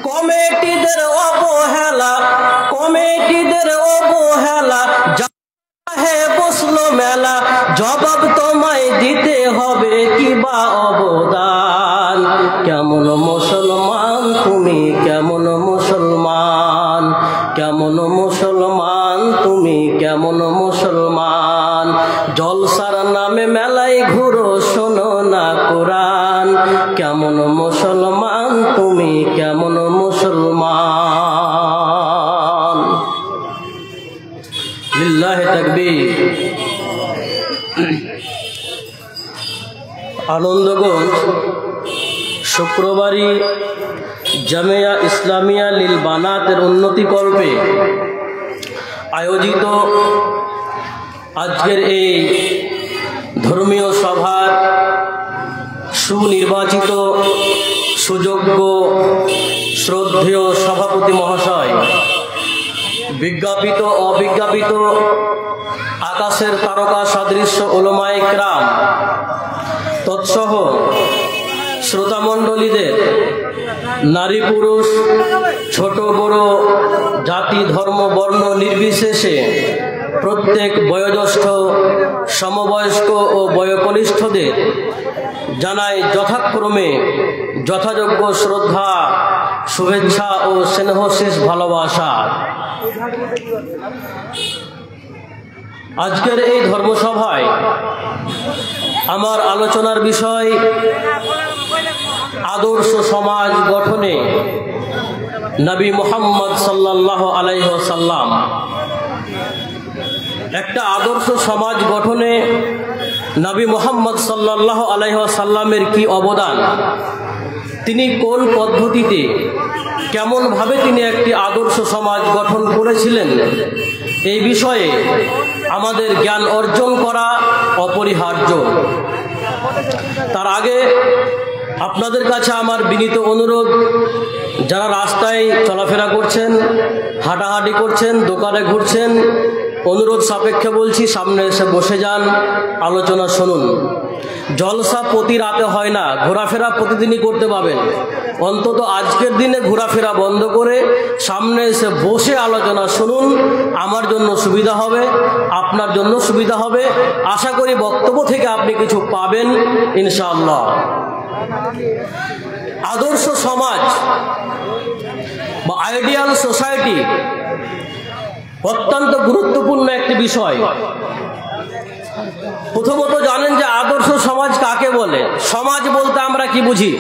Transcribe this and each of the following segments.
কমিটিদের অবহেলা, কমিটিদের অবহেলা, হে বসলো মেলা, জবাব তোমায় দিতে হবে কি বা অবদান। কেমন মুসলমান তুমি, কেমন মুসলমান, কেমন মুসলমান তুমি, কেমন মুসলমান। জলসার নামে মেলায় ঘুরো, শোনো না কোরআন। কেমন মুসলমান তুমি, কেমন মুসলমান। লিল্লাহি তাকবীর। আনন্দগঞ্জ শুক্রবারী জামিয়া ইসলামিয়া লিল বানাতের উন্নতিকল্পে আয়োজিত আজকের এই ধর্মীয় সভার সুনির্বাচিত সুযোগ্য শ্রদ্ধেয় সভাপতি মহাশয়, বিজ্ঞাপিত অবিজ্ঞাপিত আকাশের তারকা সদৃশ্য উলামায়ে কেরাম তৎসহ শ্রোতামণ্ডলীদের, নারী পুরুষ ছোট বড় জাতি ধর্ম বর্ণ নির্বিশেষে প্রত্যেক বয়োজ্যেষ্ঠ সমবয়স্ক ও বয়োকনিষ্ঠদের জানাই যথাক্রমে যথাযোগ্য শ্রদ্ধা, শুভেচ্ছা ও স্নেহশেষ ভালোবাসা। আজকের এই ধর্মসভায় আমার আলোচনার বিষয় আদর্শ সমাজ গঠনে নবী মুহাম্মদ সাল্লাল্লাহু আলাইহি ওয়াসাল্লাম। একটা আদর্শ সমাজ গঠনে নবী মুহাম্মদ সাল্লাল্লাহু আলাইহি ওয়াসাল্লামের কি অবদান, তিনি কোন পদ্ধতিতে কেমনভাবে তিনি একটি আদর্শ সমাজ গঠন করেছিলেন, এই বিষয়ে আমাদের জ্ঞান অর্জন করা অপরিহার্য। তার আগে আপনাদের কাছে আমার বিনীত অনুরোধ, যারা রাস্তায় চলাফেরা করছেন, হাঁটাহাঁটি করছেন, দোকানে ঘুরছেন, অনুরোধ সাপেক্ষে বলছি সামনে এসে বসে যান, আলোচনা শুনুন। জলসা প্রতি রাতে হয় না, ঘোরাফেরা প্রতিদিনই করতে পাবেন। অন্তত আজকের দিনে ঘোরাফেরা বন্ধ করে সামনে এসে বসে আলোচনা শুনুন, আমার জন্য সুবিধা হবে, আপনার জন্য সুবিধা হবে। আশা করি বক্তব্য থেকে আপনি কিছু পাবেন ইনশাআল্লাহ। আদর্শ সমাজ বা আইডিয়াল সোসাইটি অত্যন্ত গুরুত্বপূর্ণ একটি বিষয়। প্রথমত জানেন যে আদর্শ সমাজ কাকে বলে। সমাজ বলতে আমরা কি বুঝি?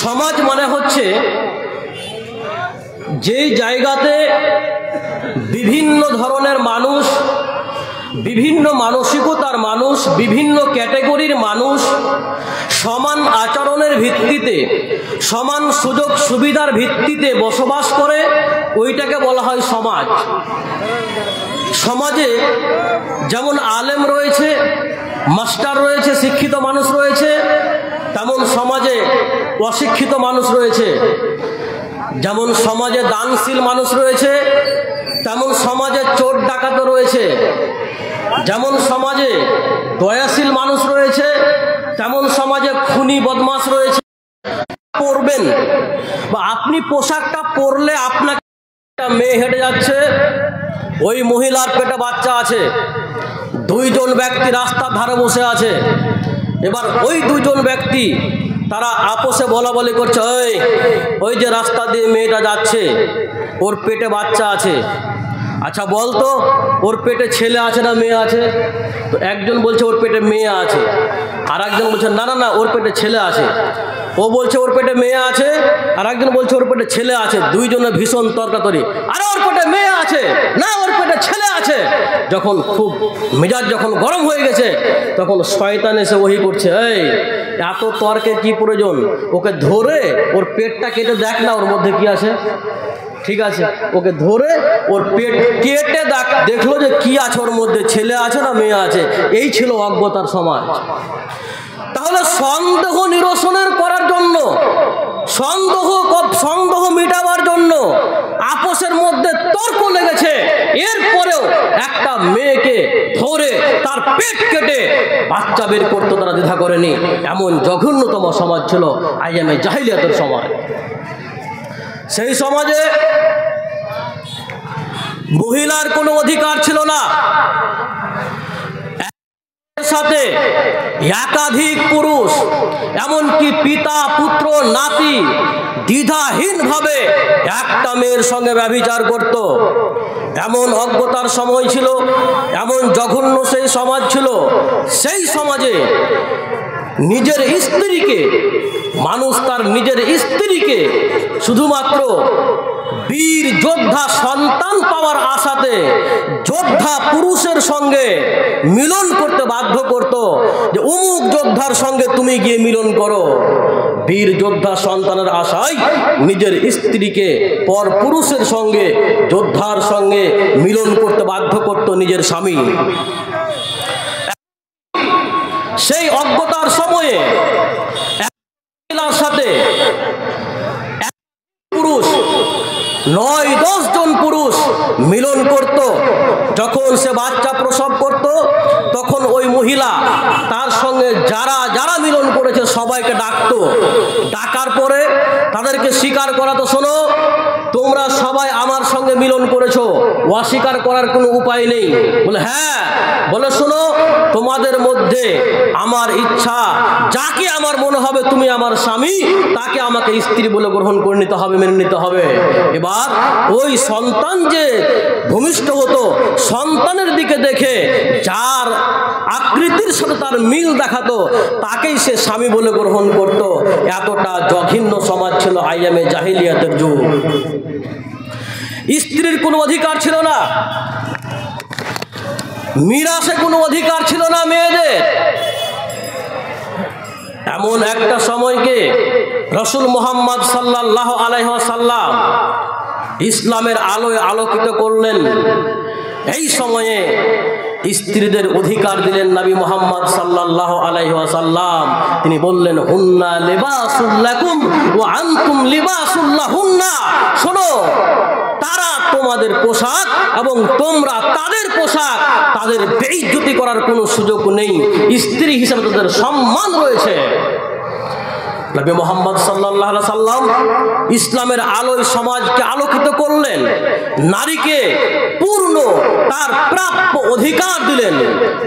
সমাজ মানে হচ্ছে যেই জায়গাতে বিভিন্ন ধরনের মানুষ, বিভিন্ন মানসিকতার মানুষ, বিভিন্ন ক্যাটাগরির মানুষ সমান আচরণের ভিত্তিতে, সমান সুযোগ সুবিধার ভিত্তিতে বসবাস করে, ওইটাকে বলা হয় সমাজ। সমাজে যেমন আলেম রয়েছে, মাস্টার রয়েছে, শিক্ষিত মানুষ রয়েছে, তেমন সমাজে অশিক্ষিত মানুষ রয়েছে। যেমন সমাজে দানশীল মানুষ রয়েছে, তেমন সমাজে চোর ডাকাত রয়েছে। যেমন সমাজে দয়াশীল মানুষ রয়েছে, তেমন সমাজে খুনি বদমাশ রয়েছে। পরবেন বা আপনি পোশাকটা পরলে, আপনাকে একটা মেয়ে হেঁটে যাচ্ছে, ওই মহিলার পেটে বাচ্চা আছে, দুইজন ব্যক্তি রাস্তার ধারে বসে আছে। এবার ওই দুইজন ব্যক্তি তারা আপোষে বলা বলি করছে, ওই যে রাস্তা দিয়ে মেয়েটা যাচ্ছে, ওর পেটে বাচ্চা আছে, আচ্ছা বলতো ওর পেটে ছেলে আছে না মেয়ে আছে? তো একজন বলছে ওর পেটে মেয়ে আছে, আর একজন বলছে না না না ওর পেটে ছেলে আছে। ও বলছে ওর পেটে মেয়ে আছে, আর একজন বলছে ওর পেটে ছেলে আছে। দুইজনে ভীষণ তর্কাতরি, আরে ওর পেটে মেয়ে আছে না ওর পেটে ছেলে আছে। যখন খুব মেজাজ যখন গরম হয়ে গেছে, তখন শয়তান এসে ওহি করছে, এত তর্কে কি প্রয়োজন, ওকে ধরে ওর পেটটা কেটে দেখ না ওর মধ্যে কি আছে। ঠিক আছে, ওকে ধরে ওর পেট কেটে দেখলো যে কি আছে ওর মধ্যে, ছেলে আছে না মেয়ে আছে। এই ছিল অজ্ঞতার সমাজ। তাহলে সন্দেহ নিরসনের করার জন্য, সন্দেহ মিটাবার জন্য আপোষের মধ্যে তর্ক লেগেছে, এরপরেও একটা মেয়েকে ধরে তার পেট কেটে বাচ্চা বের করতে তারা দ্বিধা করেনি। এমন জঘন্যতম সমাজ ছিল আইয়ামে জাহিলিয়াতের সমাজ। সেই সমাজে মহিলার কোনো অধিকার ছিল না। সাথে একাধিক পুরুষ, এমনকি পিতা পুত্র নাতি দ্বিধাহীন ভাবে একটা মেয়ের সঙ্গে ব্যভিচার করত। এমন অজ্ঞতার সময় ছিল, এমন জঘন্য সেই সমাজ ছিল। সেই সমাজে নিজের স্ত্রীকে, মানুষ তার নিজের স্ত্রীকে শুধুমাত্র বীর যোদ্ধা সন্তান পাওয়ার আশাতে যোদ্ধা পুরুষের সঙ্গে মিলন করতে বাধ্য করত, যে অমুক যোদ্ধার সঙ্গে তুমি গিয়ে মিলন করো। বীর যোদ্ধা সন্তানের আশায় নিজের স্ত্রীকে পর পুরুষের সঙ্গে, যোদ্ধার সঙ্গে মিলন করতে বাধ্য করত নিজের স্বামী। সেই অজ্ঞতার সময়ে মহিলার সাথে পুরুষ 9-10 জন পুরুষ মিলন করত। যখন সে বাচ্চা প্রসব করত তখন ওই মহিলা তার সঙ্গে যারা যারা মিলন করেছে সবাইকে ডাকতো। ডাকার পরে তাদেরকে স্বীকার করাতো, শোনো তোমরা সবাই আমার সঙ্গে মিলন করেছো, অস্বীকার করার কোনো উপায় নেই। বলে হ্যাঁ। বলে শোনো, তোমাদের মধ্যে আমার ইচ্ছা, যাকে আমার মনে হবে তুমি আমার স্বামী, তাকে আমাকে স্ত্রী বলে গ্রহণ করে নিতে হবে, মেনে নিতে হবে। এবার ওই সন্তান যে ভূমিষ্ঠ হতো, সন্তানের দিকে দেখে যার আকৃতির সাথে তার মিল দেখাতো তাকেই সে স্বামী বলে গ্রহণ করত। এতটা জঘন্য সমাজ ছিল আইয়ামে জাহিলিয়াতের যুগ। স্ত্রীর কোনো অধিকার ছিল না, মিরাসে কোনো অধিকার ছিল না মেয়েদের। এমন একটা সময়কে রাসূল মুহাম্মদ সাল্লাল্লাহু আলাইহি ওয়াসাল্লাম ইসলামের আলোয় আলোকিত করলেন। এই সময়ে স্ত্রীদের অধিকার দিলেন নবী মুহাম্মদ সাল্লাল্লাহু আলাইহি ওয়াসাল্লাম। তিনি বললেন, হুন্না লিবাসুল লাকুম ওয়া আনতুম লিবাসুল লাহুন্না। শোনো, তারা তোমাদের পোশাক এবং তোমরা তাদের পোশাক। তাদের বেইজ্জতি করার কোনো সুযোগ নেই। স্ত্রী হিসেবে তাদের সম্মান রয়েছে। নবী মুহাম্মদ সাল্লাল্লাহু আলাইহি সাল্লাম ইসলামের আলোয় সমাজকে আলোকিত করলেন, নারীকে পূর্ণ তার প্রাপ্য অধিকার দিলেন।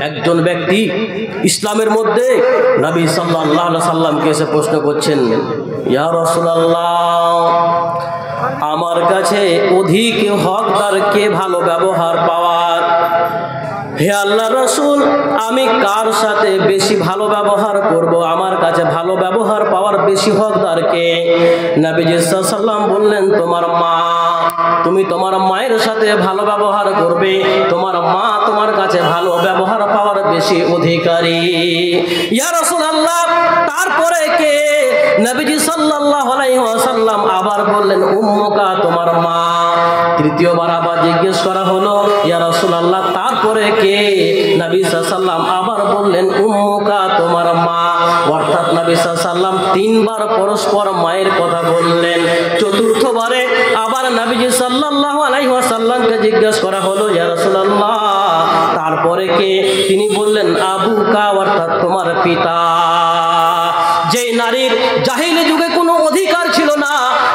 একজন ব্যক্তি ইসলামের মধ্যে নবী সাল্লাল্লাহু আলাইহি সাল্লামকে এসে প্রশ্ন করছেন, ইয়া রাসূলুল্লাহ, আমার কাছে অধিক হকদার কে ভালো ব্যবহার পাওয়ার? হে আল্লাহ রাসূল, আমি কার সাথে বেশি ভালো ব্যবহার করব? আমার কাছে ভালো ব্যবহার পাওয়ার বেশি হকদার কে? নবীজি সাল্লাল্লাহু আলাইহি ওয়াসাল্লাম বললেন, তোমার মা। তুমি তোমার মায়ের সাথে ভালো ব্যবহার করবে, তোমার মা তোমার কাছে ভালো ব্যবহার পাওয়ার বেশি অধিকারী। ইয়া রাসূলুল্লাহ, তারপরে কে? নবীজি সাল্লাল্লাহু আলাইহি ওয়াসাল্লাম আবার বললেন, উম্মুকা, তোমার মা। তৃতীয়বার আবার জিজ্ঞেস করা হলো, ইয়া রাসূলুল্লাহ, তারপরে কে? নবী সাল্লাল্লাহু আলাইহি ওয়াসাল্লাম আবার বললেন, উম্মুকা, তোমার মা। অর্থাৎ নবী সাল্লাল্লাহু আলাইহি ওয়াসাল্লাম তিনবার পরস্পর মায়ের কথা বললেন। চতুর্থবারে আবার নবীজি সাল্লাল্লাহু আলাইহি ওয়াসাল্লামকে জিজ্ঞেস করা হলো, ইয়া রাসূলুল্লাহ, তারপরে কে? তিনি বললেন, আবুকা, অর্থাৎ তোমার পিতা। যে নারীর জাহিলি যুগে কোনো অধিকার ছিল না,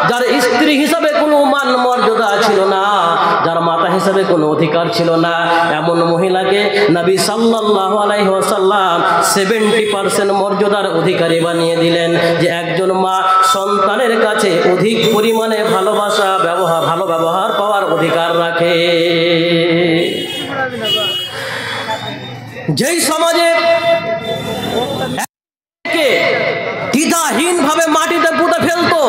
যার স্ত্রী হিসাবে কোনো মান মর্যাদা ছিল না, যার মাতা হিসাবে কোনো অধিকার ছিল না, এমন মহিলাকে নবী সাল্লাল্লাহু আলাইহি ওয়াসাল্লাম 70% মর্যাদার অধিকারী বানিয়ে দিলেন। যে একজন মা সন্তানের কাছে অধিক পরিমাণে ভালোবাসা, ভালো ব্যবহার পাওয়ার অধিকার রাখে। যেই সমাজে দ্বিধাহীন ভাবে মাটিতে পুঁতে ফেলতো,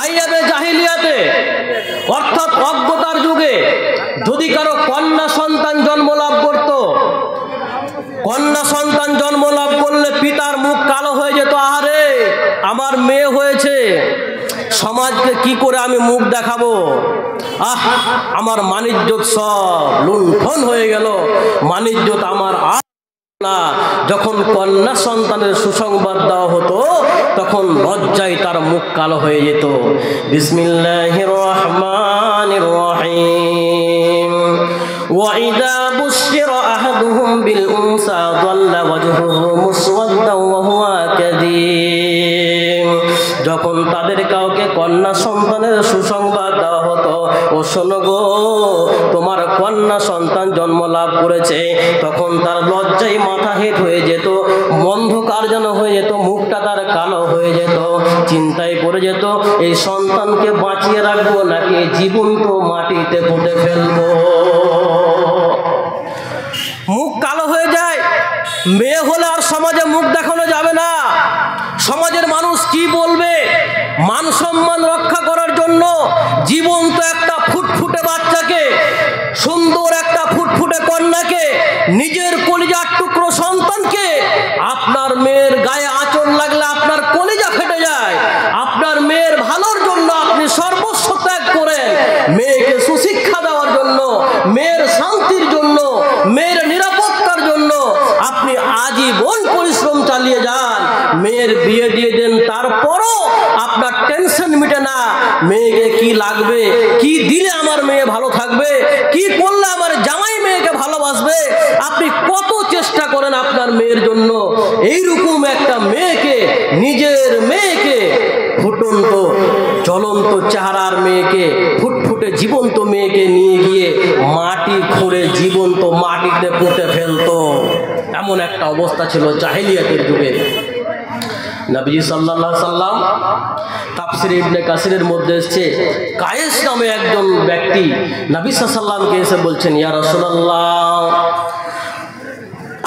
আইয়ামে জাহিলিয়াতে অর্থাৎ অজ্ঞতার যুগে যদি কারো কন্যা সন্তান জন্ম লাভ করত, কন্যা সন্তান জন্ম লাভ করলে পিতার মুখ কালো হয়ে যেত। আহারে, আমার মেয়ে হয়েছে, সমাজকে কি করে আমি মুখ দেখাবো? আমার মানিজ্যত সব লুণ্ঠন হয়ে গেল, মানিজ্যত আমার না। যখন কন্যা সন্তানের সুসংবাদ দেওয়া হতো তখন লজ্জায় তার মুখ কালো হয়ে যেত। বিসমিল্লাহির রহমানির রহিম। وإذا بشر أحدهم بالأنثى ظل وجهه مسودا وهو كظيم যখন তাদের কাউকে কন্যা সন্তানের সুসংবাদ দেওয়া হতো, ও শোনো গো তোমার কন্যা সন্তান জন্ম লাভ করেছে, তখন তার লজ্জায় মাথা হেঁট হয়ে যেত, অন্ধকার যেন হয়ে যেত, মুখটা তার কালো হয়ে যেত, চিন্তায় পড়ে যেত এই সন্তানকে বাঁচিয়ে রাখবো নাকি জীবন্ত মাটিতে পুঁতে ফেলবো। মুখ কালো হয়ে যায়, মেয়ে হলে আর সমাজে মুখ দেখানো যাবে না। সমাজের মানুষ কি বলবে, মান সম্মান রক্ষা করার জন্য জীবন্ত একটা ফুটফুটে বাচ্চাকে, সুন্দর একটা ফুটফুটে কন্যাকে, নিজের কলিজার টুকরো সন্তানকে, আপনার মেয়ের গায়ে আঁচড় লাগলে আপনার কলিজা ফেটে যায়। আপনার মেয়ের ভালোর জন্য আপনি সর্বস্ব ত্যাগ করেন, মেয়েকে সুশিক্ষা দেওয়ার জন্য, মেয়ের শান্তির জন্য, মেয়ের নিরাপত্তার জন্য আপনি আজীবন পরিশ্রম চালিয়ে যান, মেয়ের বিয়ে দিয়ে দেন, তারপরও আপনার টেনশন মিটে না মেয়েকে কি লাগবে, কি দিলে আমার মেয়ে ভালো থাকবে, কি করলে আমার জামাই মেয়েকে ভালোবাসবে। আপনি কত চেষ্টা করেন আপনার মেয়ের জন্য, এইরকম একটা মেয়েকে, নিজের মেয়েকে, ফুটন্ত জ্বলন্ত চেহারার মেয়েকে, ফুটফুটে জীবন্ত মেয়েকে নিয়ে গিয়ে মাটি খুঁড়ে জীবন্ত মাটিতে পুঁতে ফেলতো। এমন একটা অবস্থা ছিল জাহেলিয়াতের যুগে। নবীজি সাল্লাল্লাহু আলাইহি সাল্লাম তাফসীর ইবনে কাসিরের মধ্যে এসেছে, কায়েস নামে একজন ব্যক্তি নবী সাল্লাল্লাহু আলাইহি সাল্লামকে এসে বলছেন, ইয়া রাসূলুল্লাহ,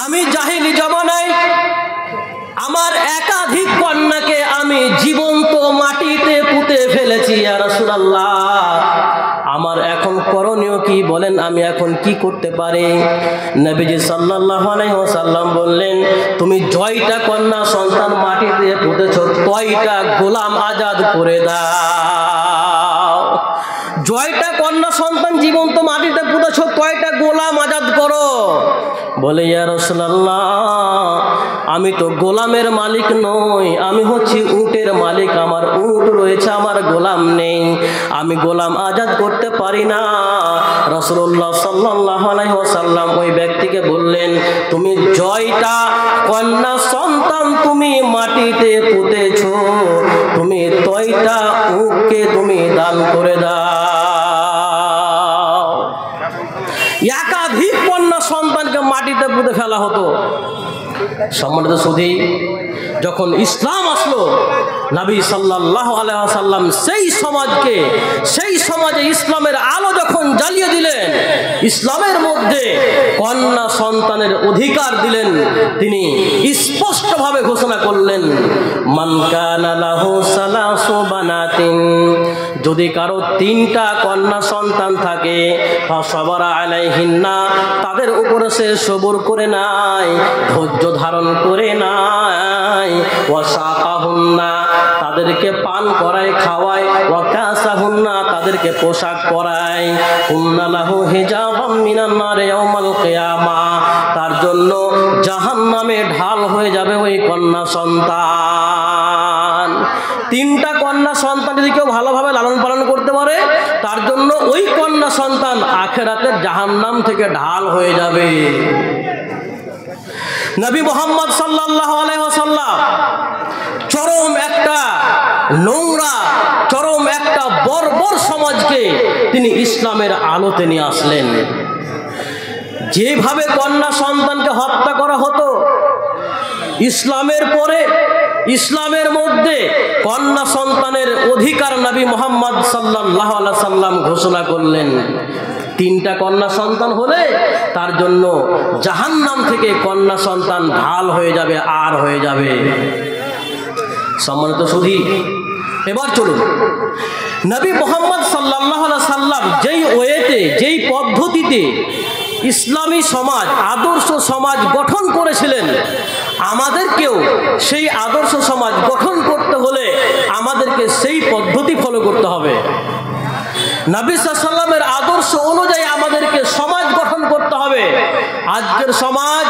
আমি জাহেলি জামানায় আমার একাধিক কন্যাকে আমি জীবন্ত মাটিতে পুঁতে ফেলেছি, ইয়া রাসূলুল্লাহ, আমার এখন করণীয় কি বলেন, আমি এখন কি করতে পারি? নবীজি সাল্লাল্লাহু আলাইহি ওয়াসাল্লাম বললেন, তুমি জয়টা কন্যা সন্তান মাটিতে পুঁতেছো, তয়টা গোলাম আজাদ করে দাও। জয়টা কন্যা সন্তান জীবন্ত মাটিতে পুঁতেছো, তয়টা গোলাম আজাদ করো। বলে, ইয়া রাসূলুল্লাহ, আমি তো গোলামের মালিক নই, আমি হচ্ছি উটের মালিক, আমার উট রয়েছে, আমার গোলাম নেই, আমি গোলাম আজাদ করতে পারি না। রাসূলুল্লাহ সাল্লাল্লাহু আলাইহি ওয়াসাল্লাম ওই ব্যক্তিকে বললেন, তুমি জয়টা কন্যা সন্তান তুমি মাটিতে পুঁতেছো, তুমি তয়টা উটকে তুমি দান করে দাও। একাধিক কন্যা সন্তানকে মাটিতে পুঁতে ফেলা হতো। সম্মানিত সুধী, যখন ইসলাম আসলো, নবী সাল্লাল্লাহু আলাইহি ওয়াসাল্লাম সেই সমাজকে, সেই সমাজে ইসলামের আলো যখন জ্বালিয়ে দিলেন, ইসলামের মধ্যে কন্যা সন্তানের অধিকার দিলেন, তিনি স্পষ্টভাবে ঘোষণা করলেন, মান কানা লাহু সালাসু বানাতিন, যদি কারো 3টা কন্যা সন্তান থাকে, ফাসাবারা আলাইহিন্না, তাদের উপরে সে সবর করে নাই, ধৈর্য ধারণ করে নাই, ওয়াসাকাহুন্না, তাদেরকে পান করায় খাওয়ায়, ওয়াকাসাহুন্না, তাদেরকে পোশাক পরায়, হুন্না লাহু হিজাবাম মিনান নারি ইয়াউমাল কিয়ামা, তার জন্য জাহান্নামে ঢাল হয়ে যাবে ওই কন্যা সন্তান। 3টা কন্যা সন্তান যদি কেউ ভালোভাবে লালন পালন করতে পারে, তার জন্য ওই কন্যা সন্তান আখিরাতের জাহান্নাম থেকে ঢাল হয়ে যাবে। নবী মুহাম্মদ সাল্লাল্লাহু আলাইহি ওয়াসাল্লাম চরম একটা নোংরা, চরম একটা বর্বর সমাজকে তিনি ইসলামের আলোতে নিয়ে আসলেন। যেভাবে কন্যা সন্তানকে হত্যা করা হতো, ইসলামের পরে, ইসলামের মধ্যে কন্যা সন্তানের অধিকার নবী মুহাম্মদ সাল্লাল্লাহু আলাইহি সাল্লাম ঘোষণা করলেন। 3টা কন্যা সন্তান হলে তার জন্য জাহান্নাম থেকে কন্যা সন্তান ঢাল হয়ে যাবে, আর হয়ে যাবে। সম্মানিত সুধী, এবার চলুন, নবী মুহাম্মদ সাল্লাল্লাহু আলাইহি সাল্লাম যেই ওয়েতে, যেই পদ্ধতিতে ইসলামী সমাজ, আদর্শ সমাজ গঠন করেছিলেন, আমাদেরকেও সেই আদর্শ সমাজ গঠন করতে হলে আমাদেরকে সেই পদ্ধতি ফলো করতে হবে। নবী সাল্লাল্লাহু আলাইহি সাল্লামের আদর্শ অনুযায়ী আমাদেরকে সমাজ গঠন করতে হবে। আজকের সমাজ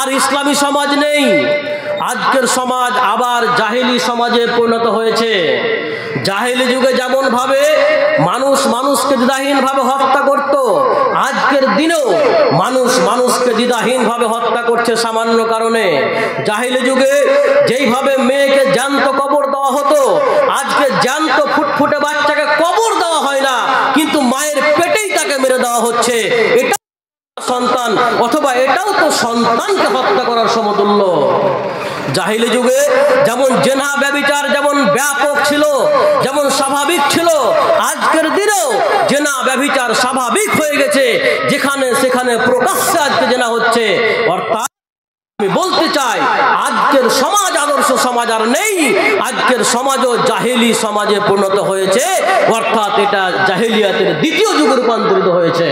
আর ইসলামী সমাজ নেই। আজকের সমাজ আবার জাহেলি সমাজে পরিণত হয়েছে। জাহেলি যুগে যেমন ভাবে মানুষ মানুষকে দ্বিধাহীন ভাবে হত্যা করত, আজকের দিনেও মানুষ মানুষকে দ্বিধাহীন ভাবে হত্যা করছে সামান্য কারণে। জাহেলি যুগে যেইভাবে মেয়েকে জ্যান্ত কবর দেওয়া হতো, আজকে জ্যান্ত ফুটফুটে বাচ্চাকে কবর দেওয়া হয় না, কিন্তু মায়ের পেটেই তাকে মেরে দেওয়া হচ্ছে। এটা সন্তান, অথবা এটাও তো সন্তানকে হত্যা করার সমতুল্য। জাহিলি যুগে যেমন জেনা ব্যভিচার যেমন ব্যাপক ছিল, যেমন স্বাভাবিক ছিল, আজকের দিনেও জেনা ব্যভিচার স্বাভাবিক হয়ে গেছে। যেখানে সেখানে প্রকাশ্যে আজকে জেনা হচ্ছে। অর্থাৎ আমি বলতে চাই, আজকের সমাজ আদর্শ সমাজ আর নেই, আজকের সমাজও জাহেলি সমাজে পরিণত হয়েছে। অর্থাৎ এটা জাহেলিয়াতের দ্বিতীয় যুগে রূপান্তরিত হয়েছে।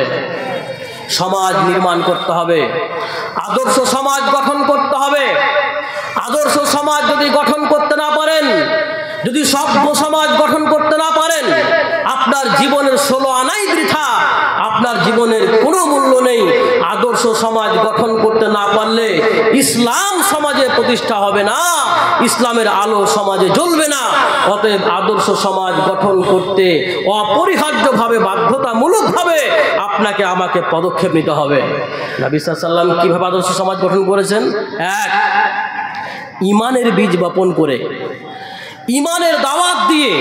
সমাজ নির্মাণ করতে হবে, আদর্শ সমাজ গঠন করতে হবে। আদর্শ সমাজ যদি গঠন করতে না পারেন, যদি সভ্য সমাজ গঠন করতে না পারেন, আপনার জীবনের 16 আনাই বৃথা, আপনার জীবনের কোনো মূল্য নেই। আদর্শ সমাজ গঠন করতে না পারলে ইসলাম সমাজে প্রতিষ্ঠা হবে না, ইসলামের আলো সমাজে জ্বলবে না। অতএব আদর্শ সমাজ গঠন করতে অপরিহার্যভাবে বাধ্যতামূলকভাবে আপনাকে আমাকে পদক্ষেপ নিতে হবে। নবী সাল্লাল্লাহু আলাইহি ওয়াসাল্লাম কিভাবে আদর্শ সমাজ গঠন করেছেন? এক, ঈমানের বীজ বপন করে, ঈমানের দাওয়াত দিয়ে,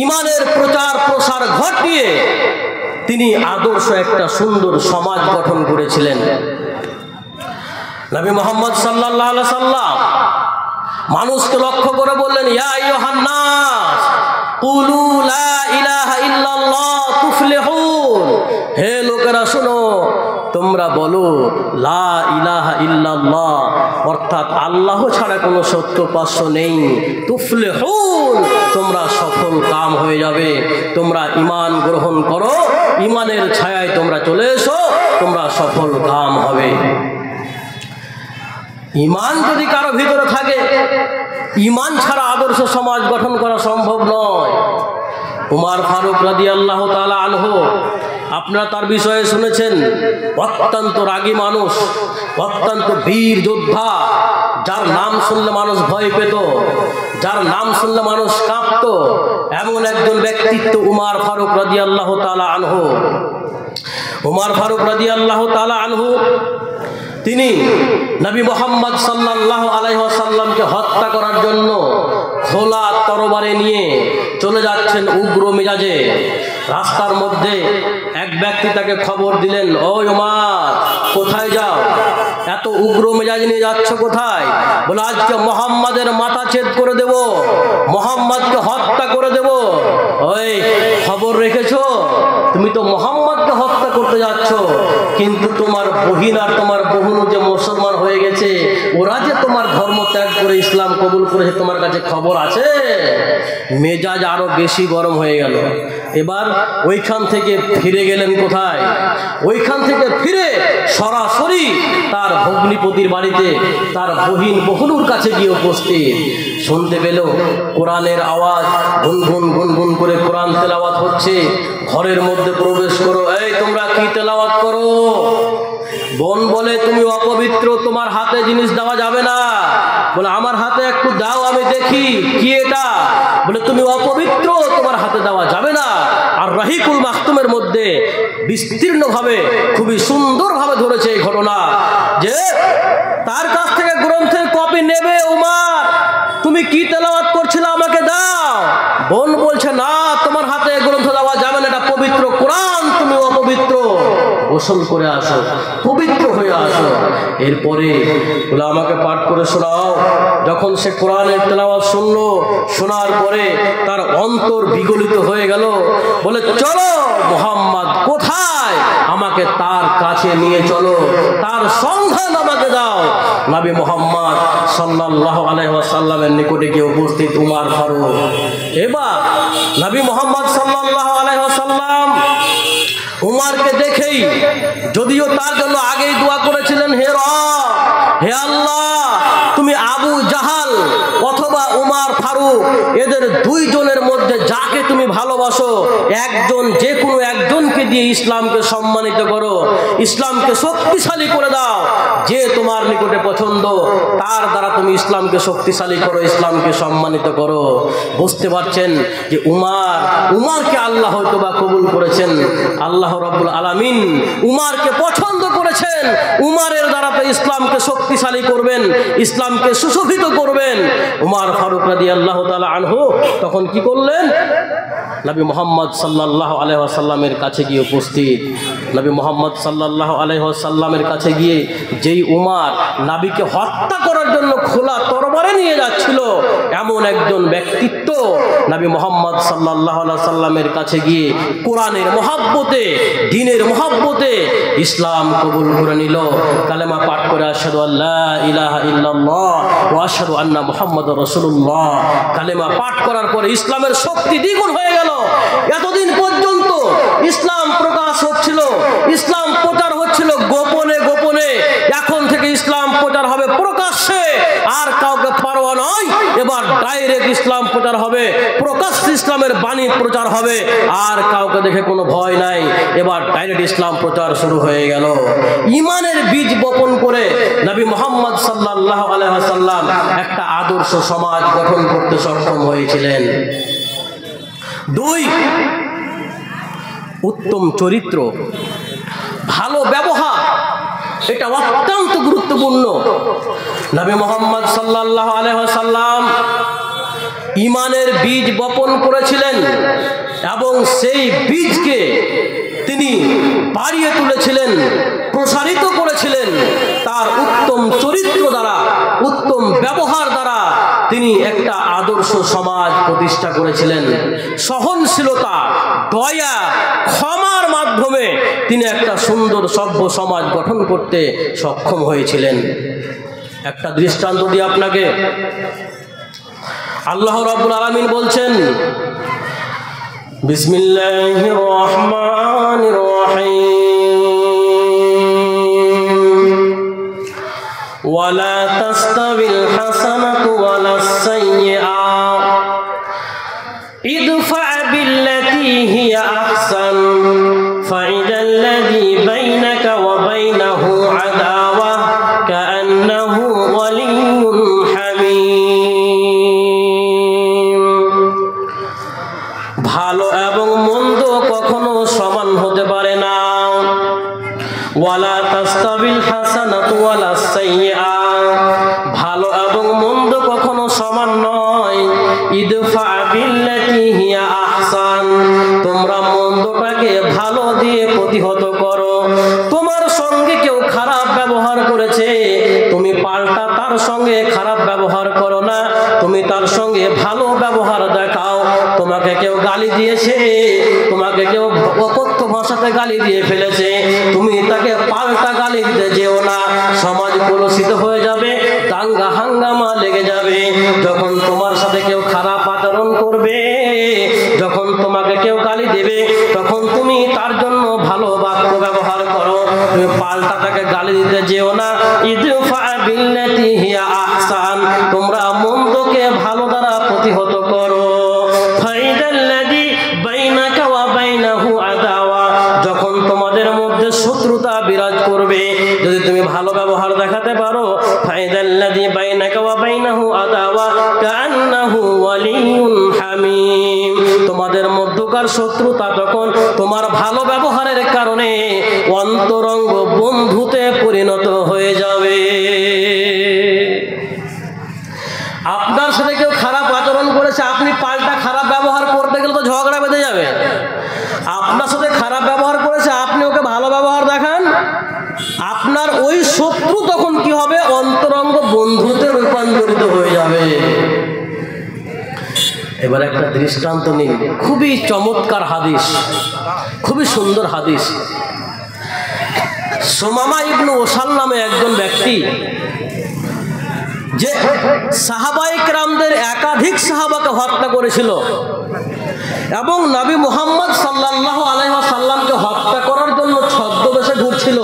ঈমানের প্রচার প্রসার ঘটিয়ে তিনি আদর্শ একটা সুন্দর সমাজ গঠন করেছিলেন। নবী মুহাম্মদ সাল্লাল্লাহু আলাইহি ওয়াসাল্লাম মানুষকে লক্ষ্য করে বললেন, ইয়া আইয়ুহান নাস কুলু লা ইলাহা ইল্লাল্লাহ তুফলিহুন। হে লোকেরা শোনো, তোমরা বলো লা ইলাহা ইল্লাল্লাহ, অর্থাৎ আল্লাহ ছাড়া কোনো সত্য উপাস্য নেই। তুফলিহুন, তোমরা সফল কাম হয়ে যাবে। তোমরা ঈমান গ্রহণ করো, ঈমানের ছায়ায় তোমরা চলে এসো, তোমরা সফল কাম হবে। ঈমান যদি কারো ভিতরে থাকে, ঈমান ছাড়া আদর্শ সমাজ গঠন করা সম্ভব নয়। উমর ফারুক রাদিয়াল্লাহু তাআলা আনহু, আপনারা তার বিষয়ে শুনেছেন, অত্যন্ত রাগী মানুষ, অত্যন্ত বীর যোদ্ধা, যার নাম শুনলে মানুষ ভয় পেত, যার নাম শুনলে মানুষ কাঁপত, এমন একজন ব্যক্তিত্ব উমর ফারুক রাদিয়াল্লাহু তাআলা আনহু। উমর ফারুক রাদিয়াল্লাহু তাআলা আনহু তিনি নবী মুহাম্মদ সাল্লাল্লাহু আলাইহি ওয়াসাল্লামকে হত্যা করার জন্য খোলা তরবারি নিয়ে চলে যাচ্ছেন উগ্র মেজাজে। রাস্তার মধ্যে এক ব্যক্তি তাকে খবর দিলেন, ও উমর, কোথায় যাও? এত উগ্র মেজাজ নিয়ে যাচ্ছ কোথায়? বলে, আজকে মুহাম্মাদের মাথা ছেদ করে দেব, মুহাম্মাদকে হত্যা করে দেব। ওই খবর রেখেছো? তুমি তো মুহাম্মাদকে হত্যা করতে যাচ্ছ, কিন্তু তোমার বহিন আর তোমার বোন যে মুসলমান হয়ে গেছে, ওরা যে তোমার ধর্ম ত্যাগ করে ইসলাম কবুল করেছে, তোমার কাছে খবর আছে? মেজাজ আরো বেশি গরম হয়ে গেল। এবার ওইখান থেকে ফিরে গেলেন কোথায়? ওইখান থেকে ফিরে সরাসরি তার ভগ্নিপতির বাড়িতে তার বহিন বহুনুর কাছে গিয়ে উপস্থিত। শুনতে পেল কোরআনের আওয়াজ, গুনগুন গুনগুন করে কোরআন তেলাওয়াত হচ্ছে। ঘরের মধ্যে প্রবেশ করো। এই তোমরা কি তেলাওয়াত করো? বোন বলে, তুমি অপবিত্র, তোমার হাতে জিনিস দেওয়া যাবে না। বলে, আমার হাতে একটু দাও, আমি দেখি কি এটা। বলে, তুমি অপবিত্র, তোমার হাতে দেওয়া যাবে না। আর রহিকুল মাখতুমের মধ্যে বিস্তীর্ণভাবে খুবই সুন্দরভাবে ধরেছে এই ঘটনা, যে তার কাছ থেকে গ্রন্থের কপি নেবে। উমর, তুমি কি তেলাওয়াত করছিলে, আমাকে দাও। বোন বলছে, না, তোমার হাতে গ্রন্থ দেওয়া যাবে না, এটা পবিত্র কোরআন, তুমি অপবিত্র, গোসল করে আসো, পবিত্র হয়ে আসো। এরপরে বলে, আমাকে পাঠ করে শোনাও। যখন সে কোরআনের তেলাওয়াত শুনলো, শোনার পরে তার অন্তর বিগলিত হয়ে গেল। বলে, চলো, মুহাম্মদ কোথায়? আমাকে তার কাছে নিয়ে চলো, তার সন্ধান আমাকে দাও। নবী মুহাম্মদ সাল্লাল্লাহু আলাইহি ওয়াসাল্লামের নিকটে গিয়ে উপস্থিত উমর ফারুক। এবার নবী মুহাম্মদ সাল্লাল্লাহু আলাইহি ওয়াসাল্লাম উমরকে দেখেই, যদিও তার জন্য আগেই দোয়া করেছিলেন, হে রব, হে আল্লাহ, তুমি আবু জাহাল অথবা উমর ফারুক, এদের দুইজনের মধ্যে যাকে তুমি ভালোবাসো, একজন, যে কোনো একজনকে দিয়ে ইসলামকে সম্মানিত করো, ইসলামকে শক্তিশালী করে দাও। যে তোমার নিকটে পছন্দ তার দ্বারা তুমি ইসলামকে শক্তিশালী করো, ইসলামকে সম্মানিত করো। বুঝতে পারছেন যে উমারকে আল্লাহ হয়তো বা কবুল করেছেন, আল্লাহ রাব্বুল আলামিন উমারকে পছন্দ করেছেন। উমারের দ্বারা তো ইসলামকে শক্তিশালী করবেন, ইসলামকে সুশোভিত করবেন। উমার ফারুক রাদিয়াল্লাহু তাআলা আনহু তখন কি করলেন? নবী মুহাম্মদ সাল্লাল্লাহু আলাইহি ওয়াসাল্লামের কাছে গিয়ে উপস্থিত। নবী মুহাম্মদ সাল্লাল্লাহু আলাইহি ওয়াসাল্লামের কাছে গিয়ে যেই উমার নবীকে হত্যা করার জন্য খোলা তরবারে নিয়ে যাচ্ছিল, এমন একজন ব্যক্তিত্ব নবী মুহাম্মদ সাল্লাল্লাহু আলাইহি ওয়াসাল্লামের কাছে গিয়ে কোরআনের মহব্বতে, দ্বীনের মহব্বতে ইসলাম কবুল করে নিল। কালেমা পাঠ করে আশহাদু আল্লা ইলাহা ইল্লাল্লাহ ওয়া আশহাদু আন্না মুহাম্মাদুর রাসূলুল্লাহ কালেমা পাঠ করার পরে ইসলামের শক্তি দ্বিগুণ হয়ে গেল। এতদিন পর্যন্ত ইসলাম প্রকাশ হচ্ছিল, ইসলাম প্রচার হচ্ছিল গোপনে গোপনে, এখন থেকে ইসলাম প্রচার হবে প্রকাশ্যে। আর কাউকে পারোয়া নয়, এবার ডাইরেক্ট ইসলাম প্রচার হবে, প্রকাশ্যে ইসলামের বাণী প্রচার হবে। আর কাউকে দেখে কোনো ভয় নাই, এবার ডাইরেক্ট ইসলাম প্রচার শুরু হয়ে গেল। ঈমানের বীজ বপন করে নবী মুহাম্মদ সাল্লাল্লাহু আলাইহি ওয়াসাল্লাম একটা আদর্শ সমাজ গঠন করতে সক্ষম হয়েছিলেন। 2, উত্তম চরিত্র, ভালো ব্যবহার, এটা অত্যন্ত গুরুত্বপূর্ণ। নবী মুহাম্মদ সাল্লাল্লাহু আলাইহি ওয়াসাল্লাম ঈমানের বীজ বপন করেছিলেন এবং সেই বীজকে তিনি বাড়িয়ে তুলেছিলেন, প্রসারিত করেছিলেন। তার উত্তম চরিত্র দ্বারা, উত্তম ব্যবহার দ্বারা তিনি একটা আদর্শ সমাজ প্রতিষ্ঠা করেছিলেন। সহনশীলতা, দয়া, ক্ষমার মাধ্যমে তিনি একটা সুন্দর সভ্য সমাজ গঠন করতে সক্ষম হয়েছিলেন। একটা দৃষ্টান্ত দিয়ে আপনাকে, আল্লাহ রাব্বুল আলামিন বলছেন, বিসমিল্লাহির রহমানির রহিম, ওয়ালা তাস্তাবিল হাসানাতু ওয়ালাস সাইয়্যিআ ইদফা বিল্লাতী হিয়া আহসান ফাইদাল্লাযী বাইনাকা ওয়া বাইনাহু আদাওয়া কাআন্নাহু ওয়ালিয়্যুন হামীম। ভালো এবং মন্দ কখনো সমান হতে পারে না। ওয়ালা তাস্তাবিল হাসানাতু ওয়ালাস সাইয়্যিআ, ভালো এবং মন্দ কখনো সমান নয়। ইদফা বিল্লাতী হিয়া আহসান, তোমরা মন্দটাকে ভালো দিয়ে প্রতিহত করো। তোমার সঙ্গে কেউ খারাপ ব্যবহার করেছে, তুমি পাল্টা তার সঙ্গে খারাপ ব্যবহার করো না, তুমি তার সঙ্গে ভালো ব্যবহার দেখাও। তোমাকে কেউ গালি দিয়েছে, তোমাকে কেউ অকথ্য ভাষাতে গালি দিয়ে ফেলেছে, তুমি তাকে পাল্টা গালি দিতে যেও না। সমাজ কলুষিত হয়ে যাবে, দাঙ্গা হাঙ্গামা লেগে যাবে। যখন তোমার সাথে কেউ খারাপ আচরণ করবে, যখন তোমাকে কেউ গালি দেবে, তখন তুমি তার জন্য ভালো বাক্য ব্যবহার করো, তুমি পাল্টা তাকে গালি দিতে যেও না। ইদফা বিল্লাতী হিয়া আহসান, তোমরা মন্দকে ভালো দ্বারা প্রতিহত করো। ফাইদাল্লাযী বাইনাকা ওয়া বাইনাহু আদাওয়া, যখন তোমাদের মধ্যে শত্রুতা বিরাজ করবে, যদি তুমি ভালো ব্যবহার দেখাতে পারো, ফাইদাল্লাযী বাইনাকা ওয়া বাইনাহু আদাওয়া কাআন্নাহু ওয়ালিয়্যুন হামীম, তোমাদের মধ্যকার শত্রুতা তখন তোমার ভালো ব্যবহারের কারণে অন্তরঙ্গ বন্ধুতে পরিণত হয়ে যাবে। আপনার সাথে কেউ খারাপ আচরণ করেছে, আপনি পাল্টা খারাপ ব্যবহার করতে গেলে তো ঝগড়া বেঁধে যাবে। আপনার সাথে খারাপ ব্যবহার করেছে, আপনি ওকে ভালো ব্যবহার দেখান, আপনার ওই শত্রু তখন কি হবে? অন্তরঙ্গ বন্ধুতে রূপান্তরিত হয়ে যাবে। এবার একটা দৃষ্টান্ত নিন, খুবই চমৎকার হাদিস, খুবই সুন্দর হাদিস। সুমামা ইবনে ওসাল নামে একজন ব্যক্তি, যে সাহাবায়ে কেরামদের একাধিক সাহাবাকে হত্যা করেছিল এবং নবী মুহাম্মদ সাল্লাল্লাহু আলাইহি ওয়াসাল্লামকে হত্যা করার জন্য ছদ্মবেশে ঘুরছিল।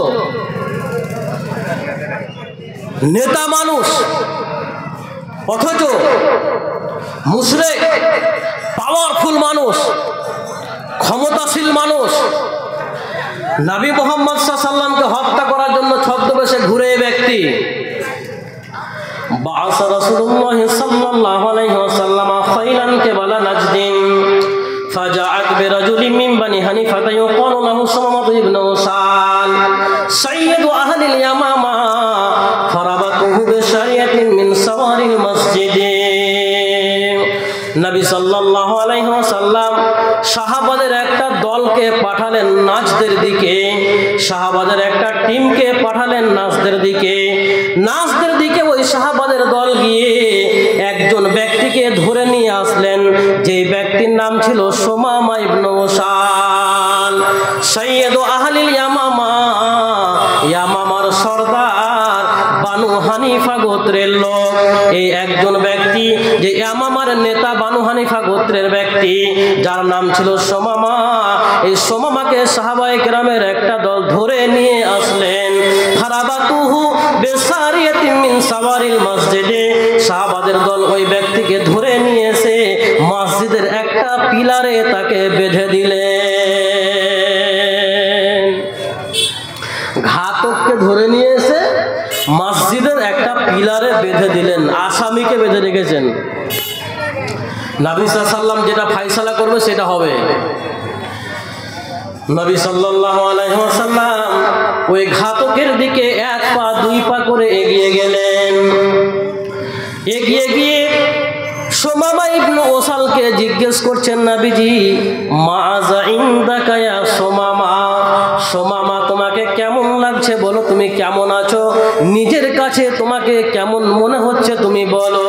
নেতা মানুষ, অথচ মুশরিক, পাওয়ারফুল মানুষ, ক্ষমতাশীল মানুষ, নবী মুহাম্মদ সাল্লাল্লাহু আলাইহি ওয়াসাল্লামকে হত্যা করার জন্য ছদ্মবেশে ঘুরে এই ব্যক্তি বা'আস রাসূলুল্লাহ সাল্লাল্লাহু আলাইহি ওয়াসাল্লাম খাইলান কিবালা নাজদিন ফাজাআত বিরাজুলিন মিন বানি হানিফা ইয়াকালু লাহু সুমামা ইবনে উসাল সাইয়্যিদু আহলিল ইয়ামামা ফারাবাতুহু বিশারিয়াতিন মিন সাওয়ারিল মসজিদ। নবী সাল্লাল্লাহু আলাইহি ওয়াসাল্লাম সাহাবাদের একটা দলকে পাঠালেন নাজদের দিকে, সাহাবাদের একটা টিমকে পাঠালেন নাজদের দিকে। নাজদের দিকে ওই সাহাবাদের দল গিয়ে একজন ব্যক্তিকে ধরে নিয়ে আসলেন, যে ব্যক্তির নাম ছিল সুমামা ইবনে উসাল, সাইয়্যিদু আহলিল ইয়ামামা, ইয়ামামার সরদার, বানু হানিফা গোত্রের লোক। এই একজন ব্যক্তি যে ইয়ামামার নেতা, বানু হানিফা গোত্রের ব্যক্তি, যার নাম ছিল সুমামা, এই সুমামাকে সাহাবায়ে কেরামের একটা দল ধরে নিয়ে আসলেন। ফারাবাতুহু বিসারিয়াতিন মিন সাওয়ারিল মসজিদে, সাহাবাদের দল ওই ব্যক্তিকে ধরে নিয়ে এসে মসজিদের একটা পিলারে তাকে বেঁধে দিলেন। ঘাতককে ধরে নিয়ে এসে মসজিদের একটা পিলারে বেঁধে দিলেন, আসামিকে বেঁধে রেখেছেন। নবী সাল্লাল্লাহু আলাইহি ওয়াসাল্লাম যেটা ফয়সালা করবে সেটা হবে। নবী সাল্লাল্লাহু আলাইহি ওয়াসাল্লাম ওই ঘাতকের দিকে এক পা দুই পা করে এগিয়ে গেলেন। এগিয়ে গিয়ে সুমামা ইবনে উসালকে জিজ্ঞেস করছেন, নবীজি মাজা ইনদাকা ইয়া সুমামা, সুমামা তোমাকে কেমন লাগছে বলো, তুমি কেমন আছো, নিজের কাছে তোমাকে কেমন মনে হচ্ছে তুমি বলো।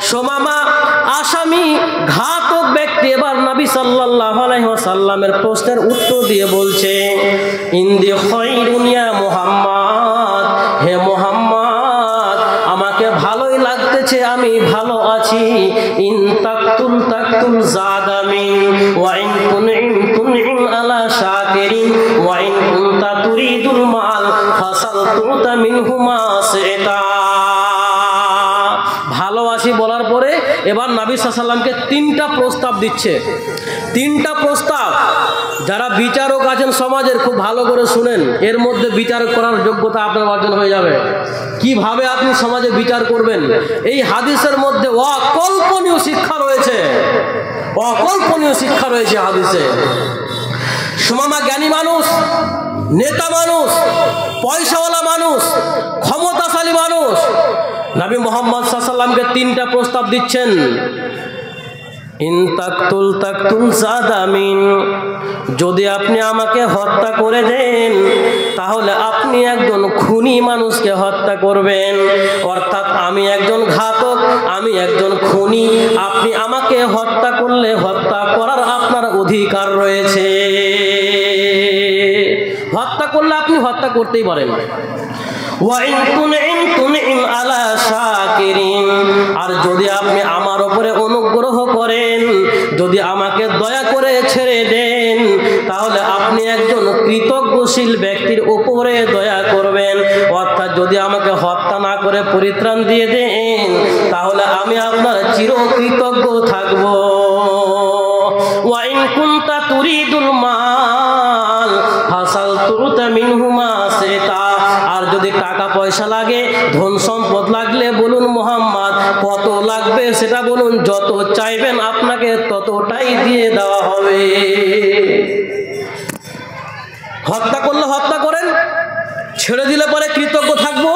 সুমামা আসামি, ঘাতক ব্যক্তি, এবার নবী সাল্লাল্লাহু আলাইহি ওয়াসাল্লামের প্রশ্নের উত্তর দিয়ে বলছে, ইনদি খায়রুন ইয়া মুহাম্মদ, হে মুহাম্মদ আমাকে ভালোই লাগতেছে, আমি ভালো আছি। ইন তাকতুল তাকতুল জাদামিন ওয়া ইন তুনইম আলা শাকিরিন ওয়া ইন কুনতা তুরিদুল মাল ফাসালতুতা মিনহুমা সিতা। ভালোবাসি বলার পরে এবার নবী সাল্লাল্লাহু আলাইহি ওয়াসাল্লামকে তিনটা প্রস্তাব দিচ্ছে। তিনটা প্রস্তাব, যারা বিচারক আছেন সমাজের খুব ভালো করে শুনেন, এর মধ্যে বিচার করার যোগ্যতা আপনার অর্জন হয়ে যাবে। কিভাবে আপনি সমাজে বিচার করবেন, এই হাদিসের মধ্যে অকল্পনীয় শিক্ষা রয়েছে, অকল্পনীয় শিক্ষা রয়েছে হাদিসে। সুমামা জ্ঞানী মানুষ, নেতা মানুষ, পয়সাওয়ালা মানুষ, ক্ষমতাশালী মানুষ। নবী মুহাম্মদ সাল্লাল্লাহু আলাইহি ওয়াসাল্লামকে তিনটা প্রস্তাব দিচ্ছেন। ইন তাকতুল তাকতুল জাদামিন, যদি আপনি আমাকে হত্যা করে দেন তাহলে আপনি একজন খুনি মানুষকে হত্যা করবেন, অর্থাৎ আমি একজন ঘাতক, আমি একজন খুনি, আপনি আমাকে হত্যা করলে হত্যা করার আপনার অধিকার রয়েছে। হত্যা করলে আপনি হত্যা করতেই পারেন। আর যদি আপনি আমার উপরে অনুগ্রহ করেন, যদি আমাকে দয়া করে ছেড়ে দেন, তাহলে আপনি একজন কৃতজ্ঞশীল ব্যক্তির উপরে দয়া করবেন। অর্থাৎ যদি আমাকে হত্যা না করে পরিত্রাণ দিয়ে দেন, তাহলে আমি আপনার চিরকৃতজ্ঞ থাকব। ওয়াইন কুনতা তুরিদুল মাল ফাসালতুতা মিনহুমা সিতা, আর যদি টাকা পয়সা লাগে, ধন সম্পদ লাগলে বলুন মুহাম্মদ কত লাগবে সেটা বলুন, যত চাইবেন আপনাকে ততটাই দিয়ে দেওয়া হবে। হত্যা করলে হত্যা করেন, ছেড়ে দিলে পরে কৃতজ্ঞ থাকবো।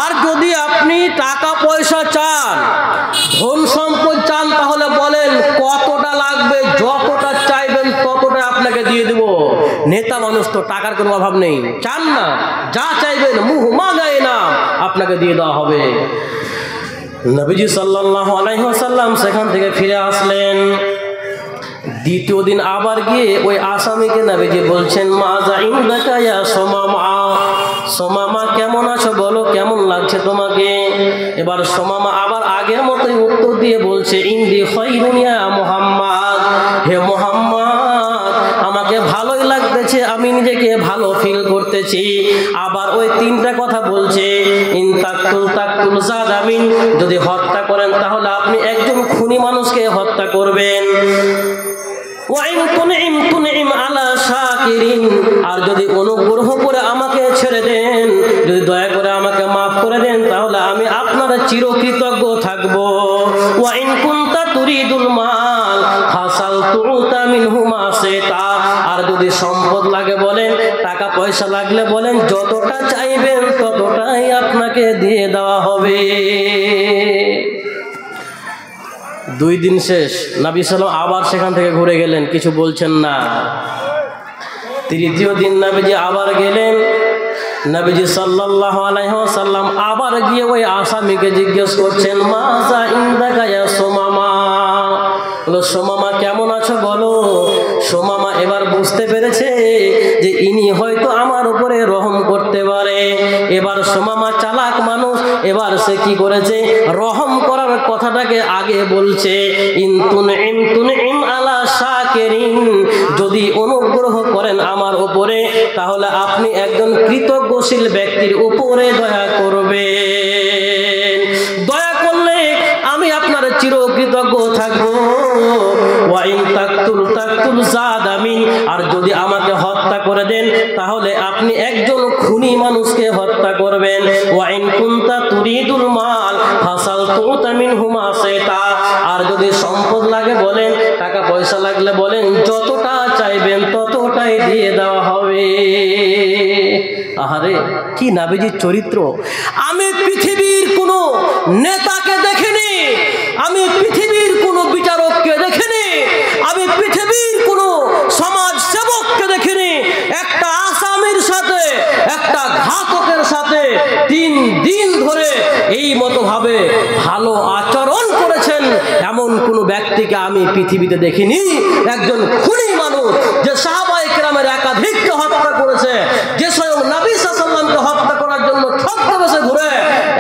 আর যদি আপনি টাকা পয়সা চান, ধন সম্পদ চান, তাহলে বলেন কতটা লাগবে, যতটা চাইবেন ততটা আপনাকে দিয়ে দেব। নেতা মানুষ তো টাকার কোনো অভাব নেই, চান না, যা চাইবেন মুহ মাগায় না আপনাকে দিয়ে দেওয়া হবে। নবীজি সাল্লাল্লাহু আলাইহি ওয়াসাল্লাম সেখান থেকে ফিরে আসলেন। দ্বিতীয় দিন আবার গিয়ে ওই আসামিকে নবীজি বলছেন, মাজা ইনদাকা ইয়া সুমামা, সুমামা কেমন আছো বলো, কেমন লাগছে তোমাকে। এবার সুমামা আবার আগের মতোই উত্তর দিয়ে বলছে, ইনদি খায়রুন ইয়া মুহাম্মদ, হে মুহাম্মদ আমাকে ভালোই লাগতেছে, আমি নিজেকে ভালো ফিল করতেছি। আবার ওই তিনটা কথা বলছে, ইন তাকতুল তাকতুল জাদামিন, যদি হত্যা করেন তাহলে আপনি একজন খুনি মানুষকে হত্যা করবেন। ওয়াইন তুনইম আলা শাক শাকিরিন, আর যদি অনুগ্রহ করে আমাকে ছেড়ে দেন, যদি দয়া করে আমাকে মাফ করে দেন, তাহলে আমি আপনার চিরকৃতজ্ঞ থাকব। ওয়া ইন কুনতা তুরিদুল মাল ফাসালতুতা মিনহু মা শিতা, আর যদি সম্পদ লাগে বলেন, টাকা পয়সা লাগলে বলেন, যতটা চাইবেন ততটাই আপনাকে দিয়ে দেওয়া হবে। 2 দিন শেষ, নবী সাল্লাল্লাহু আলাইহি ওয়াসাল্লাম আবার সেখান থেকে ঘুরে গেলেন, কিছু বলছেন না। 3য় দিন নবীজি আবার গেলেন। নবীজি সাল্লাল্লাহু আলাইহি ওয়াসাল্লাম আবার গিয়ে ওই আসামিকে জিজ্ঞেস করছেন, মাযা ইনদাকা ইয়া সুমামা, বলো সুমামা কেমন আছো বলো। সুমামা এবার বুঝতে পেরেছে যে ইনি হয়তো আমার উপরে রহম করতে পারে। এবার সুমামা চালাক মানুষ, এবার সে কি করেছে, রহম করার কথাটাকে আগে বলছে। ইনতুনইম আলা শাকিরিন, যদি অনুগ্রহ করেন আমার উপরে, তাহলে আপনি একজন কৃতজ্ঞশীল ব্যক্তির উপরে দয়া করবেন। দয়া করলে আমি আপনার চিরকৃতজ্ঞ থাকবো। ওয়াইন তাকতুল জাদামিন, আর যদি আমাকে হত্যা করে দেন, তাহলে আপনি একজন খুনি মানুষকে হত্যা করবেন। ওয়াইন কুনতা তুরিদুল মাল ফাসালতুতা মিনহু মা শিতা, আর যদি সম্পদ লাগে বলেন, টাকা পয়সা লাগলে বলেন, যতটা চাইবেন ততটাই দিয়ে দেওয়া হবে। আহারে কি নবীজির চরিত্র! আমি পৃথিবীর কোনো নেতাকে দেখিনি, আমি পৃথিবীর কোনো বিচারককে দেখিনি, আমি পৃথিবীর কোনো সমাজ সেবককে দেখিনি একটা আসামির সাথে, একটা ঘাতকের সাথে 3 দিন ধরে এই মতো ভাবে ভালো আচরণ করেছেন এমন কোনো ব্যক্তিকে আমি পৃথিবীতে দেখিনি। একজন খুনি মানুষ, যে সাহাবায়ে কেরামের একাধিককে হত্যা করেছে, যে স্বয়ং নবী সাল্লাল্লাহু আলাইহি ওয়াসাল্লামকে হত্যা করার জন্য ছদ্মবেশে ঘুরে,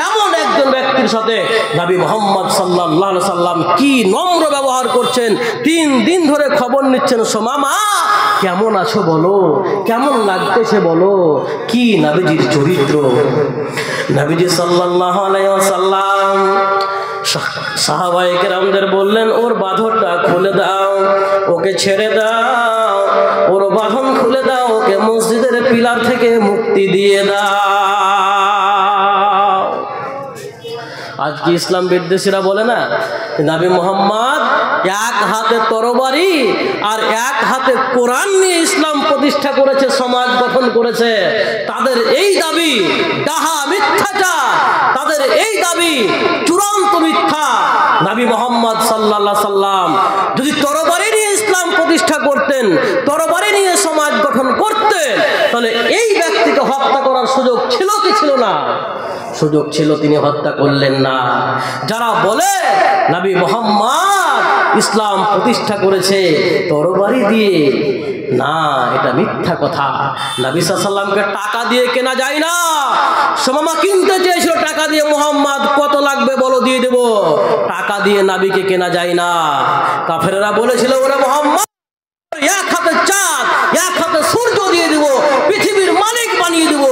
এমন একজন ব্যক্তির সাথে নবী মুহাম্মদ সাল্লাল্লাহু আলাইহি ওয়াসাল্লাম কি নম্র ব্যবহার করছেন, 3 দিন ধরে খবর নিচ্ছেন, সুমামা কেমন আছো বলো, কেমন লাগতেছে বলো। কি নবীজির চরিত্র! নবীজি সাল্লাল্লাহু আলাইহি ওয়াসাল্লাম সাহাবায়ে কেরামদের বললেন, ওর বাঁধনটা খুলে দাও, ওকে ছেড়ে দাও, ওর বাঁধন খুলে দাও, ওকে মসজিদের পিলার থেকে মুক্তি দিয়ে দাও। আজকে ইসলাম বিদ্বেষীরা বলে না, নবী মুহাম্মদ এক হাতে তরবারি আর এক হাতে কোরআন নিয়ে ইসলাম প্রতিষ্ঠা করেছে, সমাজ গঠন করেছে। তাদের এই দাবি ডাহা মিথ্যাচার, তাদের এই দাবি চূড়ান্ত মিথ্যা। নবী মুহাম্মদ সাল্লাল্লাহু আলাইহি সাল্লাম যদি তরবারি নিয়ে ইসলাম প্রতিষ্ঠা করতেন, তরবারি নিয়ে সমাজ গঠন করতেন, তাহলে এই ব্যক্তিকে হত্যা করার সুযোগ ছিল কি ছিল না? সুযোগ ছিল, তিনি হত্যা করলেন না। যারা বলে নবী মুহাম্মদ ইসলাম প্রতিষ্ঠা করেছে তরবারি দিয়ে, না, এটা মিথ্যা কথা। নবী সাল্লাল্লাহু আলাইহি ওয়াসাল্লামকে টাকা দিয়ে কেনা যায় না। সুমামা কিনতে চেয়েছিল টাকা দিয়ে, মুহাম্মদ কত লাগবে বলো, দিয়ে দেব। টাকা দিয়ে নবীকে কেনা যায় না। কাফেররা বলেছিল, ওরে মুহাম্মদ এক হাতে চাঁদ এক হাতে সূর্য দিয়ে দিব, পৃথিবীর মালিক বানিয়ে দিব,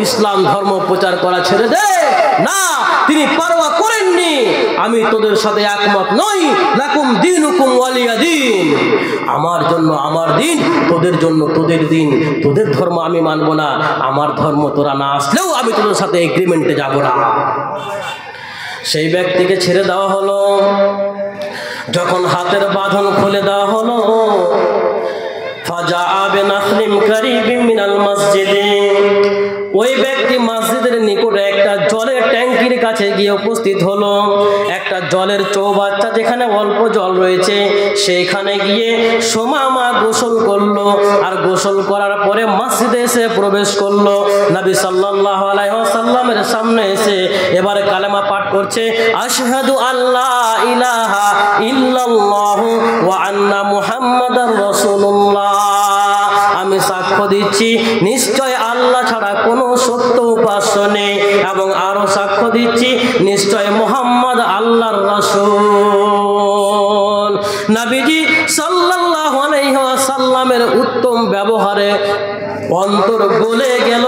ইসলাম ধর্ম প্রচার করা ছেড়ে দে। না, তিনি পরোয়া করেননি, আমি তোদের সাথে একমত নই। লাকুম দীনুকুম ওয়ালিয়া দীন, আমার জন্য আমার দিন, তোদের জন্য তোদের দিন। তোদের ধর্ম আমি মানব না, আমার ধর্ম তোরা না আসলেও আমি তোদের সাথে এগ্রিমেন্টে যাব না। সেই ব্যক্তিকে ছেড়ে দেওয়া হলো। যখন হাতের বাঁধন খুলে দেওয়া হলো, ফাজাআ বিনাখলিম কারীবিম মিনাল মসজিদে, ওই ব্যক্তি মসজিদের নিকটে একটা জলের ট্যাঙ্কির কাছে গিয়ে উপস্থিত হলো। একটা জলের চৌবাচ্চা যেখানে অল্প জল রয়েছে, সেইখানে গিয়ে সুমামা গোসল করলো। আর গোসল করার পরে মসজিদে এসে প্রবেশ করলো। নবী সাল্লাল্লাহু আলাইহি ওয়াসাল্লামের সামনে এসে এবারে কালেমা পাঠ করছে, আশহাদু আল্লা ইলাহা ইল্লাল্লাহু ওয়া আন্না মুহাম্মাদার রাসূলুল্লাহ, আমি সাক্ষ্য দিচ্ছি নিশ্চয় আল্লাহ ছাড়া কোনো সত্য উপাস্য নেই, এবং আরো সাক্ষ্য দিচ্ছি নিশ্চয় মুহাম্মদ আল্লাহর রাসূল। নবীজি সাল্লাল্লাহু আলাইহি ওয়াসাল্লামের উত্তম ব্যবহারে অন্তর গলে গেল,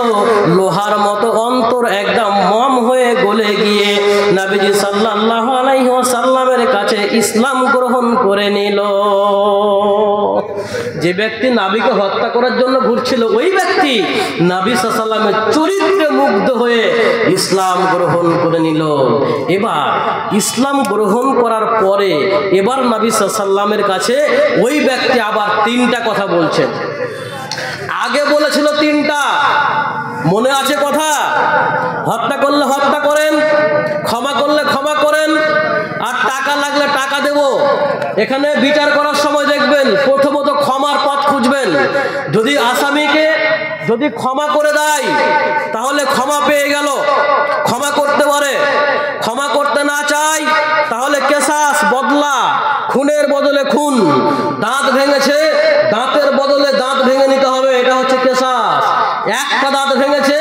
লোহার মতো অন্তর একদম মম হয়ে গলে গিয়ে নবীজি সাল্লাল্লাহু আলাইহি ওয়াসাল্লামের কাছে ইসলাম গ্রহণ করে নিল। যে ব্যক্তি নবীকে হত্যা করার জন্য ঘুরছিল ওই ব্যক্তি নবী সাল্লাল্লাহু আলাইহি ওয়াসাল্লামের চরিত্রে মুগ্ধ হয়ে ইসলাম গ্রহণ করে নিল। এবার ইসলাম গ্রহণ করার পরে এবার নবী সাল্লাল্লাহু আলাইহি ওয়াসাল্লামের কাছে ওই ব্যক্তি আবার তিনটা কথা বলছেন। আগে বলেছিল তিনটা, মনে আছে কথা? হত্যা করলে হত্যা করেন, ক্ষমা করলে ক্ষমা করেন, আর টাকা লাগলে টাকা দেব। এখানে বিচার করার সময় দেখবেন প্রথমত ক্ষমার পথ খুঁজবেন। যদি আসামিকে যদি ক্ষমা করে দেয় তাহলে ক্ষমা পেয়ে গেল, ক্ষমা করতে পারে। ক্ষমা করতে না চাই তাহলে কেসাস, বদলা, খুনের বদলে খুন। দাঁত ভেঙেছে, দাঁতের বদলে দাঁত ভেঙে নিতে হবে, এটা হচ্ছে কেসাস। একটা দাঁত ভেঙেছে,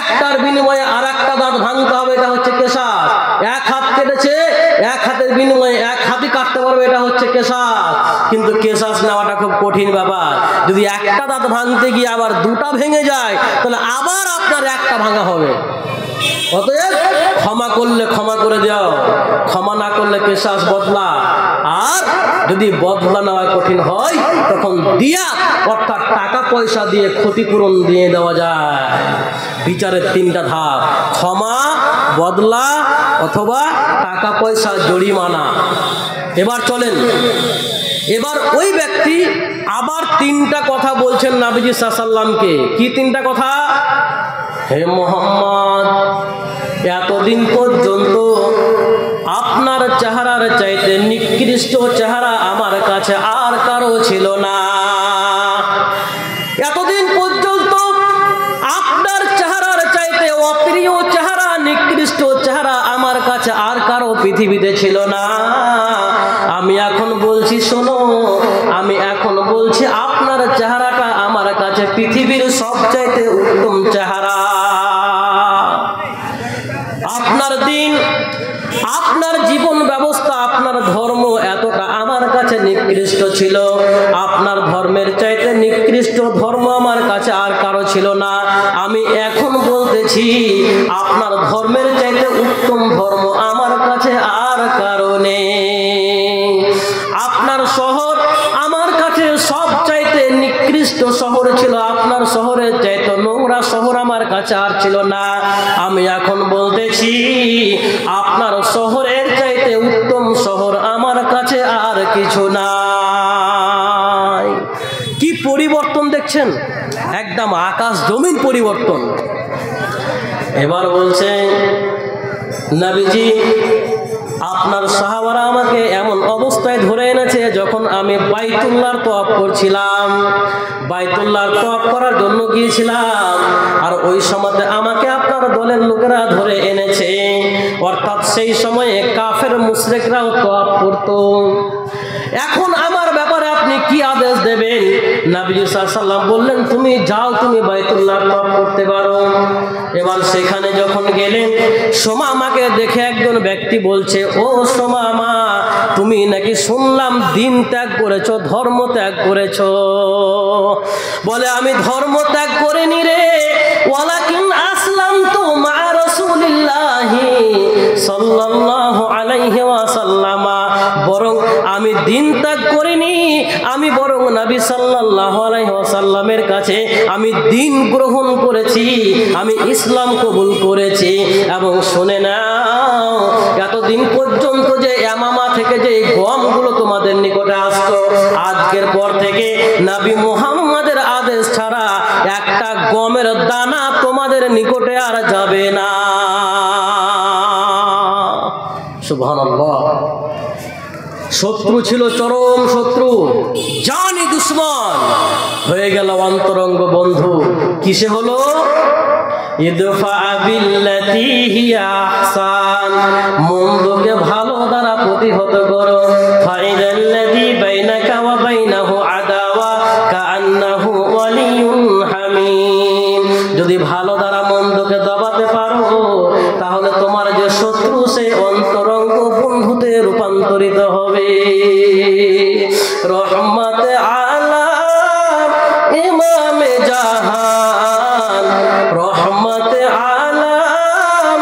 একটার বিনিময়ে আর একটা দাঁত ভাঙতে হবে, এটা হচ্ছে কেসাস। এক হাত কেটেছে, এক হাতের বিনিময়ে এক হাতই কাটতে পারবে, এটা হচ্ছে কেসাস। কিন্তু কেসাস নেওয়াটা খুব কঠিন ব্যাপার। যদি একটা দাঁত ভাঙতে গিয়ে আবার দুটা ভেঙে যায় তাহলে আবার আপনার একটা ভাঙা হবে। অতএব ক্ষমা করলে ক্ষমা করে দাও, ক্ষমা না করলে কেসাস, বদলা। আর যদি বদলা নেওয়া কঠিন হয় তখন দিয়া অর্থাৎ টাকা পয়সা দিয়ে ক্ষতিপূরণ দিয়ে দেওয়া যায়। বিচারের তিনটা ধাপ: ক্ষমা, বদলা অথবা টাকা পয়সা জরিমানা। এবার চলেন, এবার ওই ব্যক্তি আবার তিনটা কথা বলছেন নবীজি সাল্লাল্লাহু আলাইহি ওয়াসাল্লামকে। কি তিনটা কথা? হে মুহাম্মদ, এতদিন পর্যন্ত আপনার চেহারার চাইতে নিকৃষ্ট চেহারা আমার কাছে আর কারো ছিল না। এতদিন পর্যন্ত আপনার চেহারার চাইতে অপ্রিয় চেহারা, নিকৃষ্ট চেহারা আমার কাছে আর কারো পৃথিবীতে ছিল না। আমি এখন বলছি শোনো, আমি এখন বলছি আপনার চেহারাটা আমার কাছে পৃথিবীর সবচাইতে উত্তম চেহারা। আপনার দিন, আপনার জীবন ব্যবস্থা, আপনার ধর্ম এতটা আমার কাছে নিকৃষ্ট ছিল, আপনার ধর্মের চাইতে নিকৃষ্ট ধর্ম আমার কাছে আর কারো ছিল না। আমি এখন বলতেছি আপনার ধর্মের চাইতে উত্তম ধর্ম আমার কাছে আর কারো নেই। আপনার শহর আমার কাছে সব চাইতে নিকৃষ্ট শহর ছিল, আপনার শহরের চাইতে নোংরা শহর আমার কাছে আর ছিল না। আমি এখন বলতেছি আপনার শহরের চাইতে উত্তম শহর আমার কাছে আর কিছু নাই। কি পরিবর্তন দেখছেন, একদম আকাশ জমিন পরিবর্তন। এবার বলছে নবীজি, আপনার সাহাবারা আমাকে এমন অবস্থায় ধরে এনেছে যখন আমি বাইতুল্লাহর তওয়াফ করছিলাম, বাইতুল্লাহর তওয়াফ করার জন্য গিয়েছিলাম, আর ওই সময়তে আমাকে আপনার দলের লোকেরা ধরে এনেছে। অর্থাৎ সেই সময়ে কাফের মুশরিকরাও তওয়াফ করত। এখন আমার ব্যাপারে আপনি কি আদেশ দেবেন? নবী সাল্লাল্লাহু আলাইহি ওয়াসাল্লাম বললেন, তুমি যাও, তুমি বাইতুল্লাহর তওয়াফ করতে পারো। এবার সেখানে যখন গেলেন, সুমামাকে দেখে একজন ব্যক্তি বলছে, ও সুমামা, তুমি নাকি শুনলাম দিন ত্যাগ করেছো, ধর্ম ত্যাগ করেছো। বলে, আমি ধর্ম ত্যাগ করিনি রে, ওয়ালাকিন আসলামতু মা রাসূলিল্লাহি সাল্লাল্লাহু আলাইহি ওয়াসাল্লাম। বরং আমি দিন ত্যাগ করিনি, আমি বরং নবী সাল্লাল্লাহু আলাইহি ওয়াসাল্লামের কাছে আমি দিন গ্রহণ করেছি, আমি ইসলাম কবুল করেছি। এবং শুনে নাও, এতদিন পর্যন্ত যে ইয়ামামা থেকে যে গমগুলো তোমাদের নিকটে আসতো, আজকের পর থেকে নবী মুহাম্মাদের আদেশ ছাড়া একটা গমের দানা তোমাদের নিকটে আর যাবে না। সুবহানাল্লাহ। শত্রু ছিল চরম শত্রু, জানি দুশ্মন, হয়ে গেল অন্তরঙ্গ বন্ধু। কিসে হলো? ইদফা বিল্লাতি হিয়া আহসান, মন্দকে ভালো দ্বারা প্রতিহত করো। ফাইদাল্লাযী বাইনাকা ওয়া বাইনাহু আদাওয়া কাআন্নাহু ওয়ালিয়ুন হামীম। যদি ভালো দ্বারা মন্দকে দবাতে পারো তাহলে তোমার যে শত্রু সে অন্তরঙ্গ বন্ধুতে রূপান্তরিত হবে। রহমতে আলাম ইমামে জাহান, রহমতে আলাম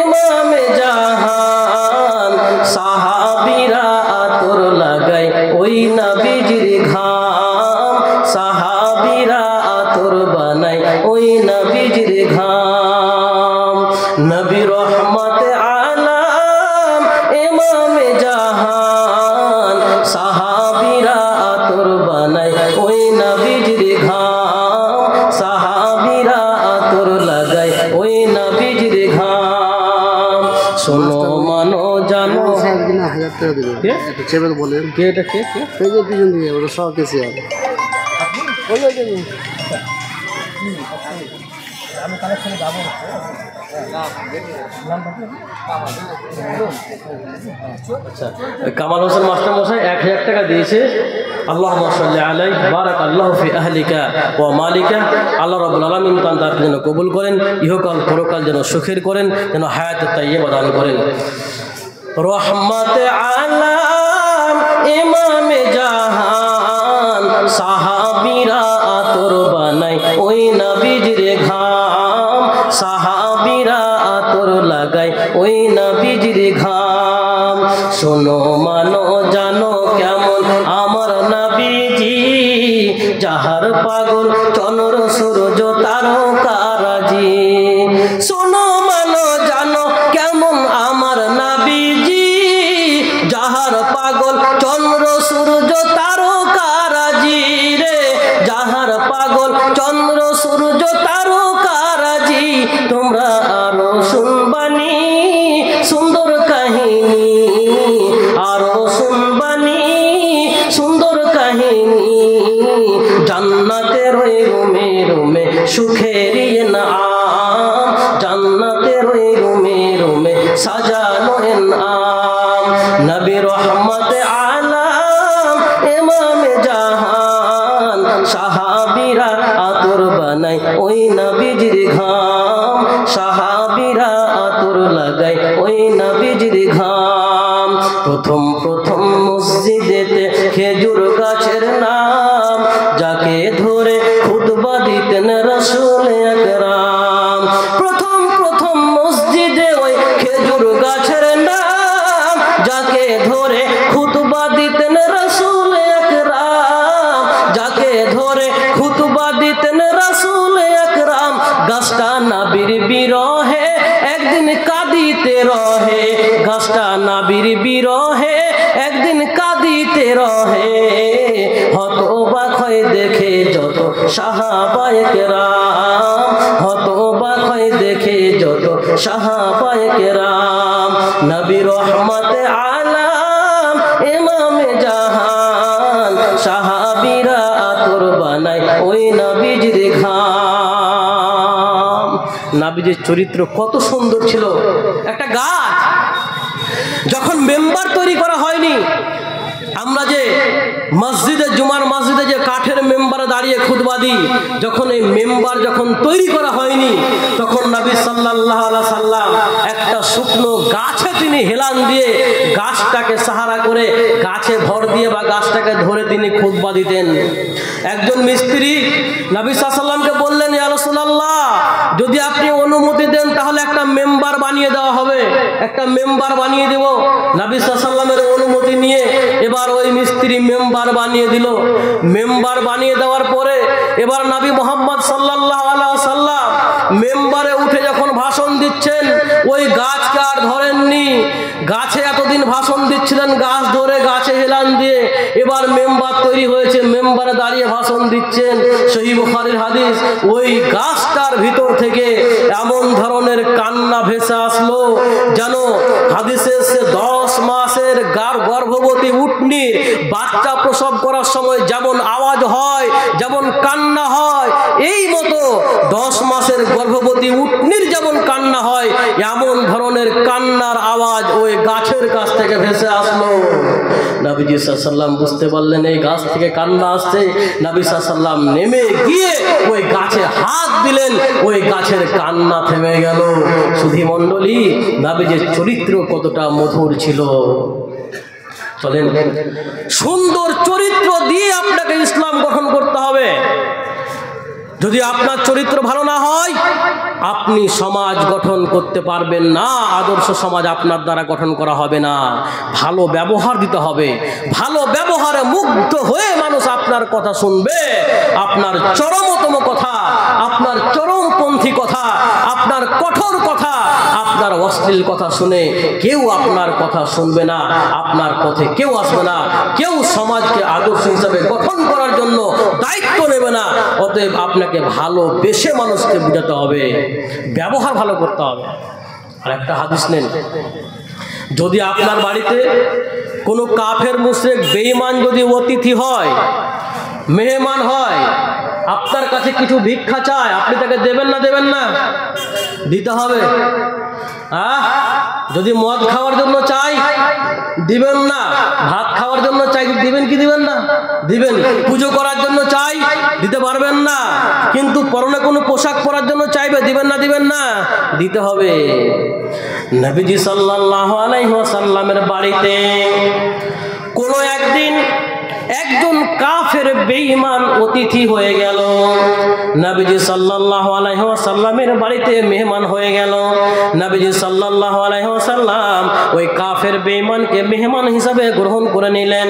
ইমামে জাহান, সাহাবীরা আতর লাগায় ওই নবীজির ঘাম, দিবেন, একটু চেপে বলেন কে এটা, কে এই যে পিছন দিকে ওটা সব কিছু আর আমি কালেকশনে যাবো। আচ্ছা, কামাল হোসেন মাস্টার মশাই 1000 টাকা দিয়েছে। আল্লাহুম্মা সাল্লি আলাইহি বারাকাল্লাহু ফি আহলিকা ওয়া মালিকা। আল্লাহ রাব্বুল আলামিন তার যেন কবুল করেন, ইহকাল পরকাল যেন সুখের করেন, যেন হায়াতে তাইয়্যিবা দান করেন। রহমতে আলাম ইমামে জাহান, সাহাবীরা আতর বানাই ওই নবীজির ঘাম, সাহাবীরা আতর লাগাই ওই নবীজির ঘাম। শোনো মানো জানো কেমন আমার নবীজি, যাহার পাগল চন্দ্র সূর্য তারকারাজি। শোনো মানো জানো কেমন আমার নবীজি, যাহার পাগল চন্দ্র সূর্য তারকারাজি রে, যাহার পাগল চন্দ্র সূর্য তারকারাজি। তোমরা আরো শুনবানি সুন্দর কাহিনী, আরো শুনবানি সুন্দর কাহিনী। জান্নাতের ওই রুমে রুমে সুখের নাম, জান্নাতের ওই রুমে রুমে সাজানো নাম। নবী রহমতে আলাম ইমামে জাহান, সাহাবীরা আতর বানাই ওই নবীজির ঘাম, সাহাবীরা আতর লাগাই ওই নবীজির ঘাম। প্রথম প্রথম মসজিদেতে খেজুর গাছের নাম, যাকে ধরে খুতবা দিতেন রাসূল আকরাম। প্রথম প্রথম মসজিদে ওই খেজুর গাছের নাম, যাকে ধরে খুতবা দিতেন রাসূল আকরাম, যাকে ধরে খুতবা দিতেন রাসূল আকরাম। গাছটা নবীর বিরহে একদিন কাঁদিতে রহে, গাছটা নবীর বিরহে একদিন কাঁদিতে রহে। হতবাক হয়ে দেখে যত সাহাবায়ে কেরাম, হতবাক হয়ে দেখে যত সাহাবায়ে কেরাম। নবী রহমতে আলাম ইমামে জাহান, সাহাবীরা আতর বানাই ওই নবীজির ঘাম। নবীজির চরিত্র কত সুন্দর ছিল। একটা গাছ যখন মেম্বার তৈরি করা হয়নি, আমরা যে মসজিদে জুমার মসজিদে যে কাঠের মেম্বারে দাঁড়িয়ে খুতবা দিই, যখন এই মেম্বার যখন তৈরি করা হয়নি, তখন নবী সাল্লাল্লাহু আলাইহি সাল্লাম একটা শুকনো গাছে তিনি হেলান দিয়ে গাছটাকে সাহারা করে গাছে ভর দিয়ে বা গাছটাকে ধরে তিনি খুতবা দিতেন। একজন মিস্ত্রি নবী সাল্লাল্লাহু আলাইহি সাল্লামকে বললেন, ইয়া রাসূলুল্লাহ, যদি আপনি অনুমতি দেন তাহলে একটা মেম্বার বানিয়ে দেওয়া হবে, একটা মেম্বার বানিয়ে দেব। নবী সাল্লাল্লাহু আলাইহি সাল্লামের অনুমতি নিয়ে এবার ওই মিস্ত্রি মেম্বার বানিয়ে দিল। মেম্বার বানিয়ে দেওয়ার পরে এবার নবী মুহাম্মদ সাল্লাল্লাহু আলাইহি সাল্লাম মেম্বারে উঠে যখন ভাষণ দিচ্ছেন, ওই গাছকে আর ধরেননি। গাছে এতদিন ভাষণ দিচ্ছিলেন, গাছ ধরে গাছে হেলান দিয়ে, এবার মেম্বার তৈরি হয়েছে, মেম্বারে দাঁড়িয়ে ভাষণ দিচ্ছেন। সহিহ বুখারীর হাদিস, ওই গাছটার ভিতর থেকে এমন ধরনের কান্না ভেসে আসলো যেন হাদিসে 10 মাসের গর্ভবতী উটনির বাচ্চা প্রসব করার সময় যেমন আওয়াজ হয়, যেমন কান্না হয়, এই মতো 10 মাসের গর্ভবতী উটনির যেমন কান্না হয়, এমন ধরনের কান্নার আওয়াজ ওই গাছের কাছ থেকে ভেসে আসলো। নবীজি সাল্লাল্লাহু আলাইহি সাল্লাম বুঝতে পারলেন এই গাছ থেকে কান্না আসছে। নবী সাল্লাল্লাহু আলাইহি সাল্লাম নেমে গিয়ে ওই গাছে হাত দিলেন, ওই গাছের কান্না থেমে গেল। সুধী মণ্ডলী, নবীজির চরিত্র কতটা মধুর ছিল। চলেন, সুন্দর চরিত্র দিয়ে আপনাকে ইসলাম গঠন করতে হবে। যদি আপনার চরিত্র ভালো না হয়, আপনি সমাজ গঠন করতে পারবেন না, আদর্শ সমাজ আপনার দ্বারা গঠন করা হবে না। ভালো ব্যবহার দিতে হবে, ভালো ব্যবহারে মুগ্ধ হয়ে মানুষ আপনার কথা শুনবে। আপনার চরমতম কথা, আপনার চরমপন্থী কথা, আপনার কঠোর কথা, আপনার অশ্লীল কথা শুনে কেউ আপনার কথা শুনবে না, আপনার পথে কেউ আসবে না, কেউ সমাজকে আদর্শ হিসাবে গঠন করার জন্য দায়িত্ব নেবে না। অতএব আপনাকে ভালোবেসে মানুষকে বোঝাতে হবে, ব্যবহার ভালো করতে হবে। আর একটা হাদিস নেন, যদি আপনার বাড়িতে কোনো কাফের মুশরিক বেঈমান যদি অতিথি হয়, মেহমান হয়, আপনার কাছে কিছু ভিক্ষা চায়, আপনি তাকে দেবেন না দেবেন না? দিতে হবে। যদি মদ খাওয়ার জন্য চাই দিবেন না, ভাত খাওয়ার জন্য চাই দিবেন কি দিবেন না? দিবেন। পুজো করার জন্য চাই দিতে পারবেন না, কিন্তু পরনে কোনো পোশাক পরার জন্য চাইবে, দিবেন না দিবেন না? দিতে হবে। নবীজি সাল্লাল্লাহু আলাইহি ওয়াসাল্লামের বাড়িতে কোনো একদিন একজন কাফের বেঈমান অতিথি হয়ে গেল। নবীজি সাল্লাল্লাহু আলাইহি ওয়াসাল্লামের বাড়িতে মেহমান হয়ে গেল। নবীজি সাল্লাল্লাহু আলাইহি ওয়াসাল্লাম ওই কাফের বেঈমানকে মেহমান হিসাবে গ্রহণ করে নিলেন।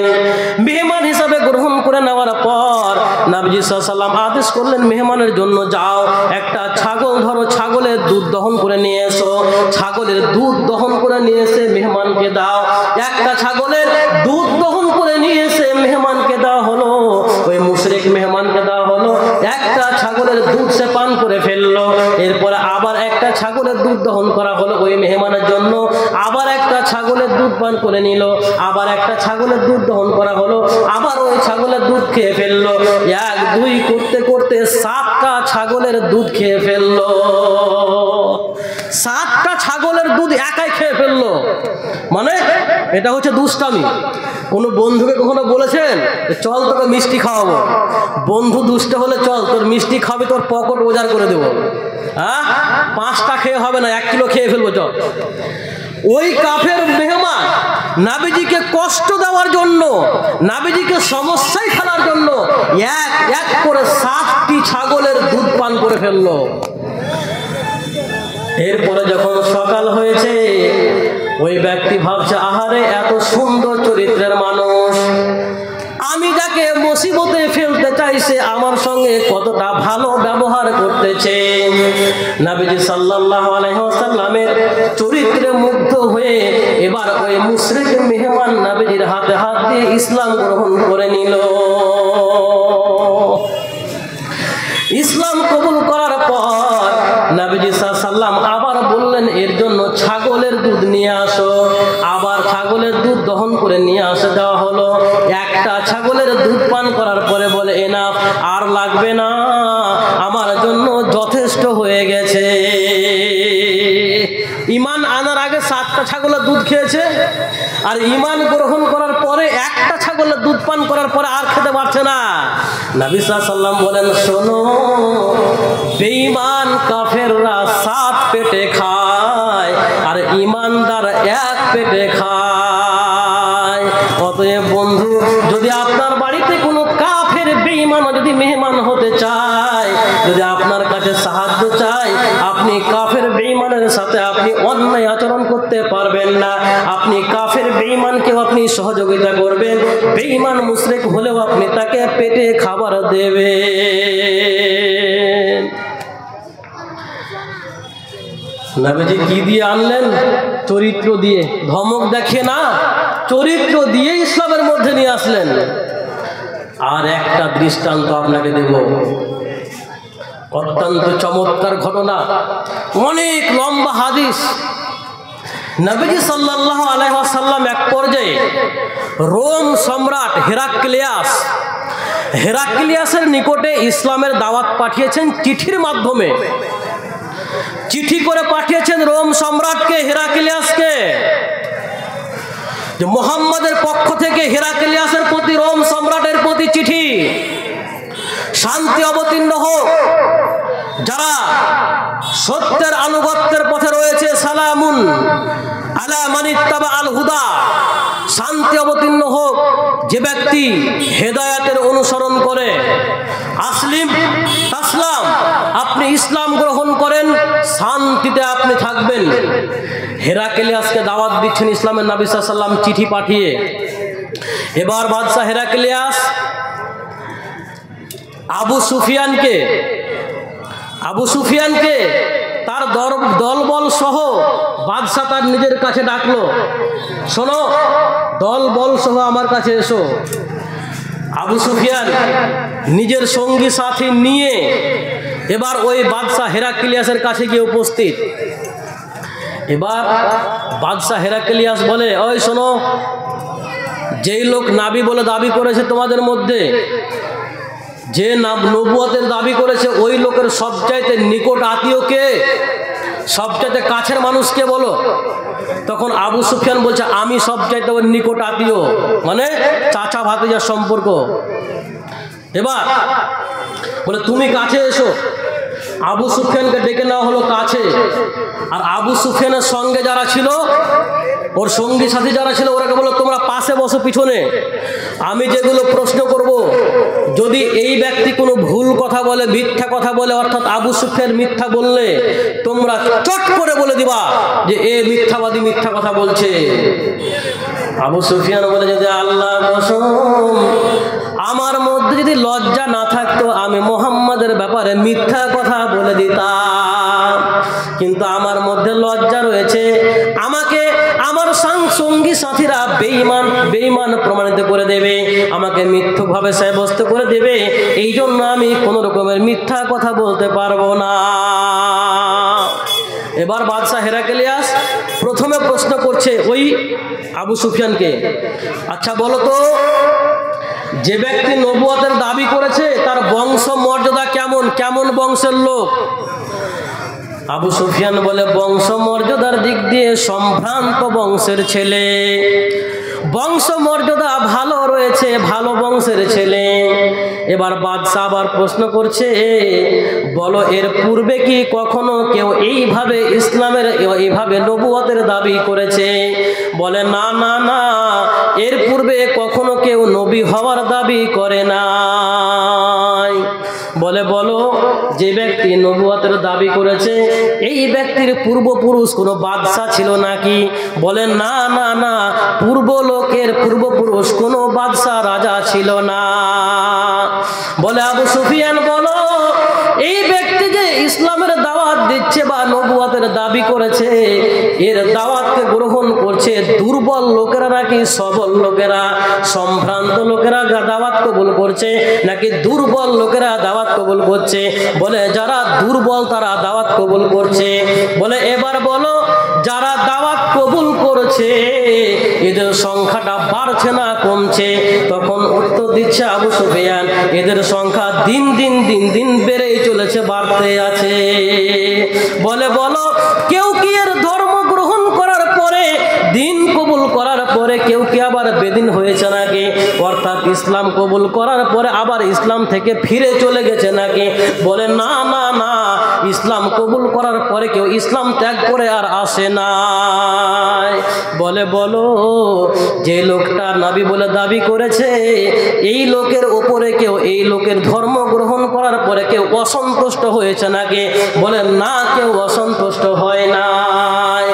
মেহমান হিসাবে গ্রহণ করে নেওয়ার পর নবীজি সাল্লাল্লাহু আলাইহি ওয়াসাল্লাম আদেশ করলেন, মেহমানের জন্য যাও, একটা ছাগল ধরো, ছাগলের দুধ দহন করে নিয়ে এসো। ছাগলের দুধ দহন করে নিয়ে এসে মেহমানকে দাও। একটা ছাগলের দুধ দহন করে নিয়ে এসে মেহমানকে দেওয়া হলো। ওই মুশরিক মেহমানকে দেওয়া হলো। একটা ছাগলের দুধ সে পান করে ফেললো। এরপরে আবার একটা ছাগলের দুধ দহন করা হলো ওই মেহমানের জন্য। আবার একটা ছাগলের দুধ পান করে নিল। আবার একটা ছাগলের দুধ দহন করা হলো। আবার ওই ছাগলের দুধ খেয়ে ফেললো। এক দুই করতে করতে 7টা ছাগলের দুধ খেয়ে ফেললো। 7টা ছাগলের দুধ একাই খেয়ে ফেললো। মানে এটা হচ্ছে দুষ্টামি। কোনো বন্ধুকে কখনো বলেছেন চল তোকে মিষ্টি খাওয়াবো? বন্ধু দুষ্ট হলে চল তোর মিষ্টি খাবি, তোর পকেট ওজার করে দেবো। 5টা খেয়ে হবে না, 1 কিলো খেয়ে ফেলবো চল। ওই কাফের মেহমান নবীজিকে কষ্ট দেওয়ার জন্য, নবীজিকে সমস্যায় ফেলার জন্য এক এক করে 7টি ছাগলের দুধ পান করে ফেললো। এরপরে যখন সকাল হয়েছে ওই ব্যক্তি ভাবছে, আহারে এত সুন্দর চরিত্রের মানুষ, আমি যাকে মুসিবতে ফেলতে চাইছে আমার সঙ্গে কতটা ভালো ব্যবহার করতেছে। নবীজি সাল্লাল্লাহু আলাইহি ওয়াসাল্লামের চরিত্রে মুগ্ধ হয়ে এবার ওই মুশরিক মেহমান নবীজির হাতে হাত দিয়ে ইসলাম গ্রহণ করে নিল। ইসলাম কবুল করার পর নবীজি সাল্লাল্লাহু আলাইহি ওয়াসাল্লাম আবার বললেন, এর জন্য ছাগলের দুধ নিয়ে আসো। আবার ছাগলের দুধ দহন করে নিয়ে আসে দেওয়া হলো। একটা ছাগলের দুধ পান করার পরে বলে, এনাফ, আর লাগবে না, আমার জন্য যথেষ্ট হয়ে গেছে। ঈমান আনার আগে 7টা ছাগলের দুধ খেয়েছে, আর ঈমান গ্রহণ করার পরে একটা ছাগলের দুধ পান করার পরে আর খেতে পারছে না। নবী সাল্লাল্লাহু আলাইহি ওয়াসাল্লাম বলেন, শোনো, বেঈমান কাফেররা 7 পেটে খায় আর ঈমানদার 1 পেটে খায়। অতএব বন্ধু, যদি আপনার বাড়িতে কোনো কাফের বেঈমান যদি মেহমান হতে চায়, যদি আপনার কাছে সাহায্য চায়, আপনি কাফের বেঈমানের সাথে আপনি অন্যায় আচরণ করতে পারবেন না। আপনি কাফের বেঈমানকেও আপনি সহযোগিতা করবেন। বেঈমান মুশরিক হলেও আপনি তাকে পেটে খাবার দেবেন। নবীজি কি দিয়ে আনলেন? চরিত্র দিয়ে। ধমক দেখে না, চরিত্র দিয়ে ইসলামের মধ্যে নিয়ে আসলেন। আর একটা দৃষ্টান্ত আপনাকে দেব, অত্যন্ত চমৎকার ঘটনা, অনেক লম্বা হাদিস। নবীজি সাল্লাল্লাহু আলাইহি ওয়াসাল্লাম এক পর্যায়ে রোম সম্রাট হেরাক্লিয়াসের নিকটে ইসলামের দাওয়াত পাঠিয়েছেন চিঠির মাধ্যমে। চিঠি করে পাঠিয়েছেন রোম সম্রাটকে, হেরাক্লিয়াসকে, যে মুহাম্মদের পক্ষ থেকে হেরাক্লিয়াসের প্রতি, রোম সম্রাটের প্রতি চিঠি, শান্তি অবতীর্ণ হোক। যারা সত্যের আনুগত্যের পথে রয়েছে, সালামুন আলা মান ইত্তাবা আল হুদা, শান্তি অবতীর্ণ হোক যে ব্যক্তি হেদায়েতের অনুসরণ করে। আসলিম তাসলাম, আপনি ইসলাম গ্রহণ করেন, শান্তিতে আপনি থাকবেন। হেরাক্লিয়াসকে দাওয়াত দিচ্ছেন ইসলামের নবী সাল্লাল্লাহু আলাইহি ওয়াসাল্লাম চিঠি পাঠিয়ে। এবার বাদশা হেরাক্লিয়াস আবু সুফিয়ানকে তার দলবল সহ বাদশা তার নিজের কাছে ডাকলো, শোনো, দলবল সহ আমার কাছে এসো। আবু সুফিয়ান নিজের সঙ্গী সাথী নিয়ে এবার ওই বাদশা হেরাক্লিয়াসের কাছে গিয়ে উপস্থিত। এবার বাদশাহ হেরাক্লিয়াস বলে, ওই শোনো, যেই লোক নাবি বলে দাবি করেছে তোমাদের মধ্যে, যে নবুয়তের দাবি করেছে, ওই লোকের সবচাইতে নিকট আত্মীয় কে, সবচাইতে কাছের মানুষ কে বলো। তখন আবু সুফিয়ান বলছে, আমি সবচাইতে ওর নিকট আত্মীয়, মানে চাচা ভাতিজার সম্পর্ক। এবার বলে তুমি কাছে এসো। আবু সুফিয়ানকে ডেকে নেওয়া হলো কাছে। আর আবু সুফিয়ানের সঙ্গে যারা ছিল, ওর সঙ্গী সাথী যারা ছিল, ওরাকে বলো তোমরা পাশে বসো পিছনে, আমি যেগুলো প্রশ্ন করব, যদি এই ব্যক্তি কোনো ভুল কথা বলে, মিথ্যা কথা বলে, অর্থাৎ আবু সুফিয়ান মিথ্যা বললে তোমরা চট করে বলে দিবা যে এ মিথ্যাবাদী, মিথ্যা কথা বলছে। আবু সুফিয়ান বলে, যদি আল্লাহর কসম আমার মধ্যে যদি লজ্জা না থাকতো আমি মুহাম্মাদের ব্যাপারে মিথ্যা কথা বলে দিতাম, কিন্তু আমার মধ্যে লজ্জা রয়েছে, আমাকে আমার সঙ্গী সাথীরা বেঈমান প্রমাণিত করে দেবে, আমাকে মিথ্যুকভাবে সাব্যস্ত করে দেবে, এই জন্য আমি কোনো রকমের মিথ্যা কথা বলতে পারবো না। এবার বাদশাহ হেরাক্লিয়াস প্রথমে প্রশ্ন করছে ওই আবু সুফিয়ানকে, আচ্ছা বলো তো, যে ব্যক্তি নবুয়তের দাবি করেছে তার বংশ মর্যাদা কেমন, কেমন বংশের লোক? আবু সুফিয়ান বলে, বংশ মর্যাদার দিক দিয়ে সম্ভ্রান্ত বংশের ছেলে, বংশ মর্যাদা ভালো রয়েছে, ভালো বংশের ছেলে। এবার বাদশাহ আবার প্রশ্ন করছে, বলো এর পূর্বে কি কখনো কেউ এইভাবে ইসলামের, এইভাবে নবুয়তের দাবি করেছে? বলে না না না, এর পূর্বে কখনো কেউ নবী হওয়ার দাবি করে নাই। বলে বলো, যে ব্যক্তি নবুয়তের দাবি করেছে এই ব্যক্তির পূর্বপুরুষ কোনো বাদশাহ ছিল নাকি? বলে না না না, পূর্বপুরুষ কোনো বাদশাহ রাজা ছিল না। বলে আবু সুফিয়ান বলো, এই ব্যক্তি যে ইসলামের দাওয়াত দিচ্ছে বা নবুয়তের দাবি করেছে, এর দাওয়াতকে গ্রহণ করছে দুর্বল লোকেরা নাকি সবল লোকেরা, সম্ভ্রান্ত লোকেরা দাওয়াত কবুল করছে নাকি দুর্বল লোকেরা দাওয়াত কবুল করছে? বলে যারা দুর্বল তারা দাওয়াত কবুল করছে। বলে এবার বলো, যারা দাওয়াত কবুল করছে এদের সংখ্যাটা বাড়ছে না কমছে? তখন উত্তর দিচ্ছে আবু সুফিয়ান, এদের সংখ্যা দিন দিন বেড়েই চলেছে, বাড়তে আছে। বলে বলো, কেউ কি এর ধর্ম গ্রহণ করার পরে, দিন কবুল করার পরে কেউ কি আবার বেদিন হয়েছে নাকি? অর্থাৎ ইসলাম কবুল করার পরে আবার ইসলাম থেকে ফিরে চলে গেছে নাকি? বলে না না না, ইসলাম কবুল করার পরে কেউ ইসলাম ত্যাগ করে আর আসে না। বলে বলো, যে লোকটা নবী বলে দাবি করেছে এই লোকের উপরে কেউ, এই লোকের ধর্ম গ্রহণ করার পরে কেউ অসন্তুষ্ট হয়েছে নাকি? বলে না, কেউ অসন্তুষ্ট হয় নাই।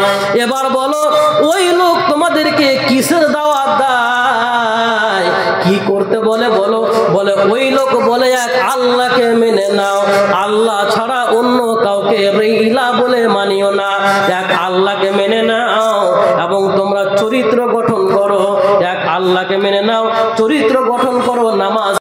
এবার বলো, ওই লোক তোমাদেরকে কিসের দাওয়াত দেয়, কি করতে বলে বলো? বলে ওই লোক বলে এক আল্লাহকে মেনে নাও, আল্লাহ ছাড়া অন্য কাউকে ইলাহ বলে মানিও না, এক আল্লাহকে মেনে নাও এবং তোমরা চরিত্র গঠন করো, এক আল্লাহকে মেনে নাও, চরিত্র গঠন করো, নামাজ